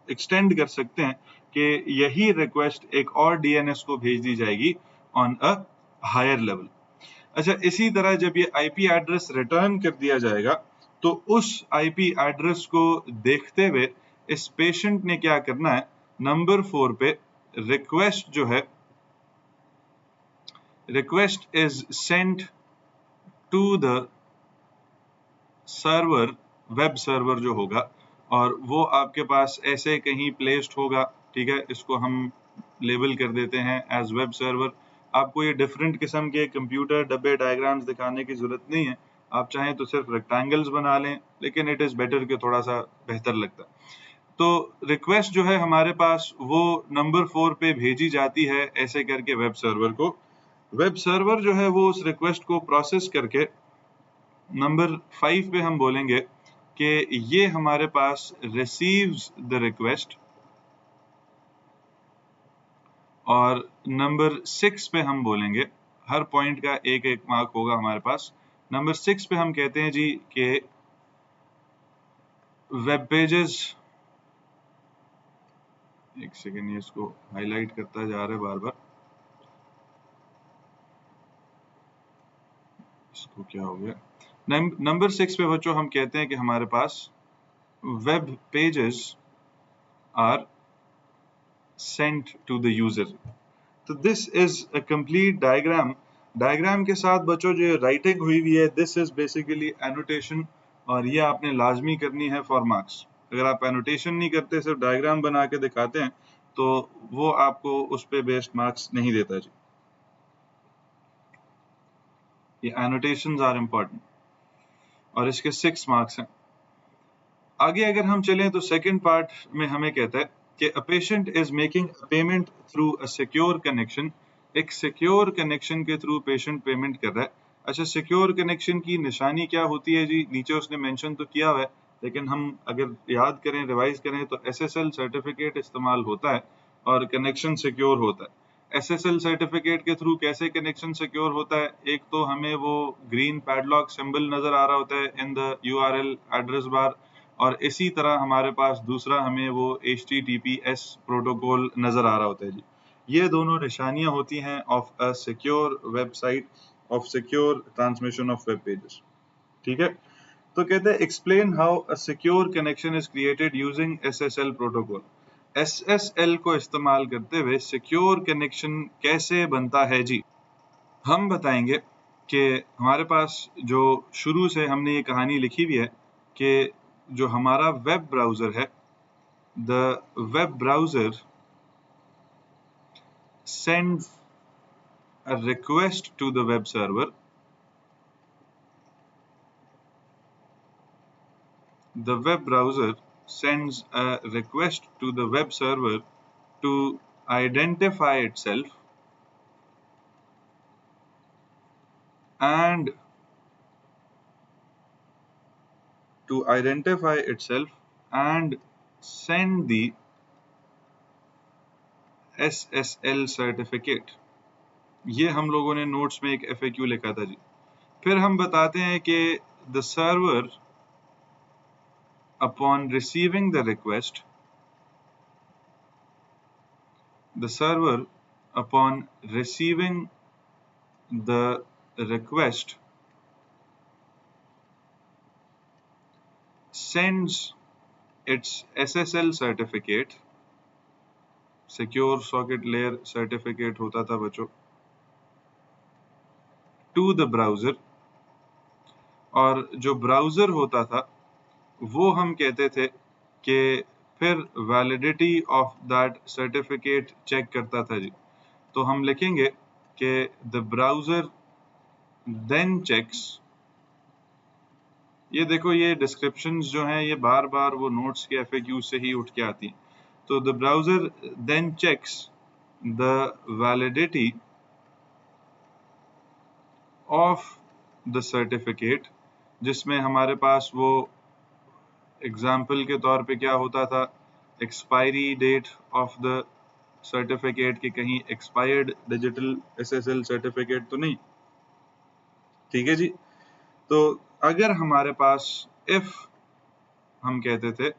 एक्सटेंड कर सकते हैं कि यही रिक्वेस्ट एक और DNS को भेज दी जाएगी ऑन अ हायर लेवल। अच्छा, इसी तरह जब ये IP एड्रेस रिटर्न कर दिया जाएगा तो उस IP एड्रेस को देखते हुए इस पेशेंट ने क्या करना है, नंबर 4 पे रिक्वेस्ट जो है request is sent to the server, web server जो होगा, और वो आपके पास ऐसे कहीं प्लेस्ड होगा, ठीक है, इसको हम लेबल कर देते हैं एज वेब सर्वर। आपको ये डिफरेंट किस्म के कंप्यूटर डब्बे डायग्राम्स दिखाने की जरूरत नहीं है, आप चाहें तो सिर्फ रेक्टेंगल्स बना लें, लेकिन इट इज बेटर कि थोड़ा सा बेहतर लगता है। तो रिक्वेस्ट जो है हमारे पास वो नंबर 4 पे भेजी जाती है ऐसे करके वेब सर्वर को। वेब सर्वर जो है वो उस रिक्वेस्ट को प्रोसेस करके नंबर 5 पे हम बोलेंगे कि ये हमारे पास रिसीव्स द रिक्वेस्ट, और नंबर 6 पे हम बोलेंगे, हर पॉइंट का एक एक मार्क होगा हमारे पास। नंबर 6 पे हम कहते हैं जी कि वेब पेजेस, एक सेकेंड, ये इसको हाईलाइट करता जा रहा है बार बार, इसको क्या हो गया। नंबर 6 पे बच्चों हम कहते हैं कि हमारे पास web pages are sent to the user. तो this is a complete diagram. Diagram के साथ बच्चों जो राइटिंग हुई हुई है, दिस इज बेसिकली एनोटेशन, और ये आपने लाजमी करनी है फॉर मार्क्स। अगर आप एनोटेशन नहीं करते, सिर्फ डायग्राम बना के दिखाते हैं, तो वो आपको उस पे बेस्ड मार्क्स नहीं देता जी। ये एनोटेशंस आर इंपॉर्टेंट, और इसके 6 मार्क्स हैं। आगे अगर हम चलें तो सेकंड पार्ट में हमें कहता है कि a patient is making a payment through a secure connection. एक सिक्योर कनेक्शन के थ्रू पेशेंट पेमेंट कर रहा है। अच्छा, सिक्योर कनेक्शन की निशानी क्या होती है जी? नीचे उसने मेंशन तो किया हुआ है, लेकिन हम अगर याद करें, रिवाइज करें, तो SSL सर्टिफिकेट इस्तेमाल होता है और कनेक्शन सिक्योर होता है। SSL सर्टिफिकेट के थ्रू कैसे कनेक्शन सिक्योर होता है? एक तो हमें वो ग्रीन पैडलॉक सिंबल नजर आ रहा होता है in the URL address bar, और इसी तरह हमारे पास दूसरा हमें वो HTTPS प्रोटोकॉल नजर आ रहा होता है जी। ये दोनों निशानियां होती हैं of a secure website, of secure transmission of web pages, ठीक है। तो कहते हैं explain how a secure connection is created using SSL protocol. SSL को इस्तेमाल करते हुए सिक्योर कनेक्शन कैसे बनता है जी? हम बताएंगे कि हमारे पास जो शुरू से हमने ये कहानी लिखी हुई है कि जो हमारा वेब ब्राउजर है, the web browser sends a request to the web server. The web browser sends a request to the web server to identify itself and send the SSL certificate. ये हम लोगों ने नोट्स में एक FAQ लिखा था जी। फिर हम बताते हैं कि the server upon receiving the request, the server upon receiving the request sends its SSL certificate, secure socket layer certificate होता था बच्चों, to the browser, और जो ब्राउजर होता था वो हम कहते थे कि फिर validity of that certificate check करता था जी। तो हम लिखेंगे कि द ब्राउजर देन चेक्स, ये देखो ये डिस्क्रिप्शंस जो हैं ये बार बार वो नोट्स के FAQ से ही उठ के आती हैं। तो the browser then checks the validity of the certificate, जिसमें हमारे पास वो एग्जाम्पल के तौर पे क्या होता था, expiry date of the certificate, की कहीं एक्सपायर्ड डिजिटल SSL सर्टिफिकेट तो नहीं, ठीक है जी। तो अगर हमारे पास इफ हम कहते थे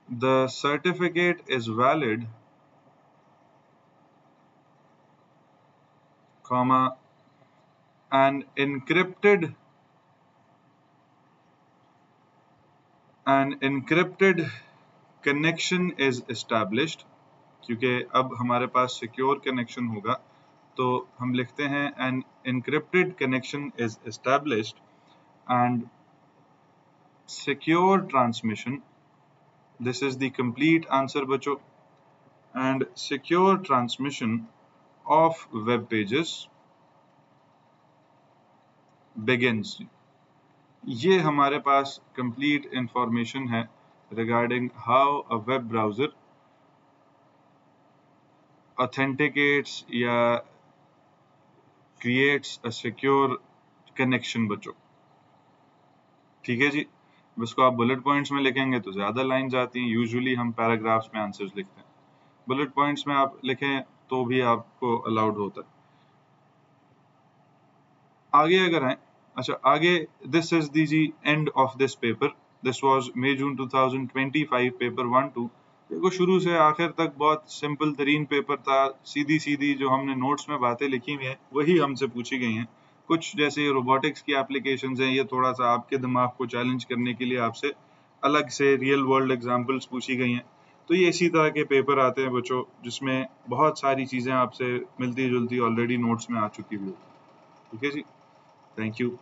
the certificate is valid comma an encrypted connection is established, क्योंकि अब हमारे पास सिक्योर कनेक्शन होगा तो हम लिखते हैं N encrypted connection is established and secure transmission. This is the complete answer बच्चों. And secure transmission of web pages begins. ये हमारे पास complete information है regarding how a web browser authenticates या creates a secure connection बच्चों. ठीक है जी. इसको आप बुलेट पॉइंट्स में लिखेंगे तो ज्यादा लाइंस आती हैं. यूजुअली हम पैराग्राफ्स में आंसर्स लिखते हैं. बुलेट पॉइंट्स में आप लिखें तो भी आपको अलाउड होता है. आगे अगर आए, अच्छा आगे, दिस इज दी जी end of this paper. This was May June 2025 paper 1-2. देखो शुरू से आखिर तक बहुत सिंपल तरीन पेपर था. सीधी सीधी जो हमने नोट्स में बातें लिखी हुई हैं वही हमसे पूछी गई हैं. कुछ जैसे रोबोटिक्स की एप्लीकेशंस हैं, ये थोड़ा सा आपके दिमाग को चैलेंज करने के लिए आपसे अलग से रियल वर्ल्ड एग्जांपल्स पूछी गई हैं. तो ये इसी तरह के पेपर आते हैं बच्चों जिसमें बहुत सारी चीजें आपसे मिलती जुलती ऑलरेडी नोट्स में आ चुकी हुई. ठीक है जी. Thank you.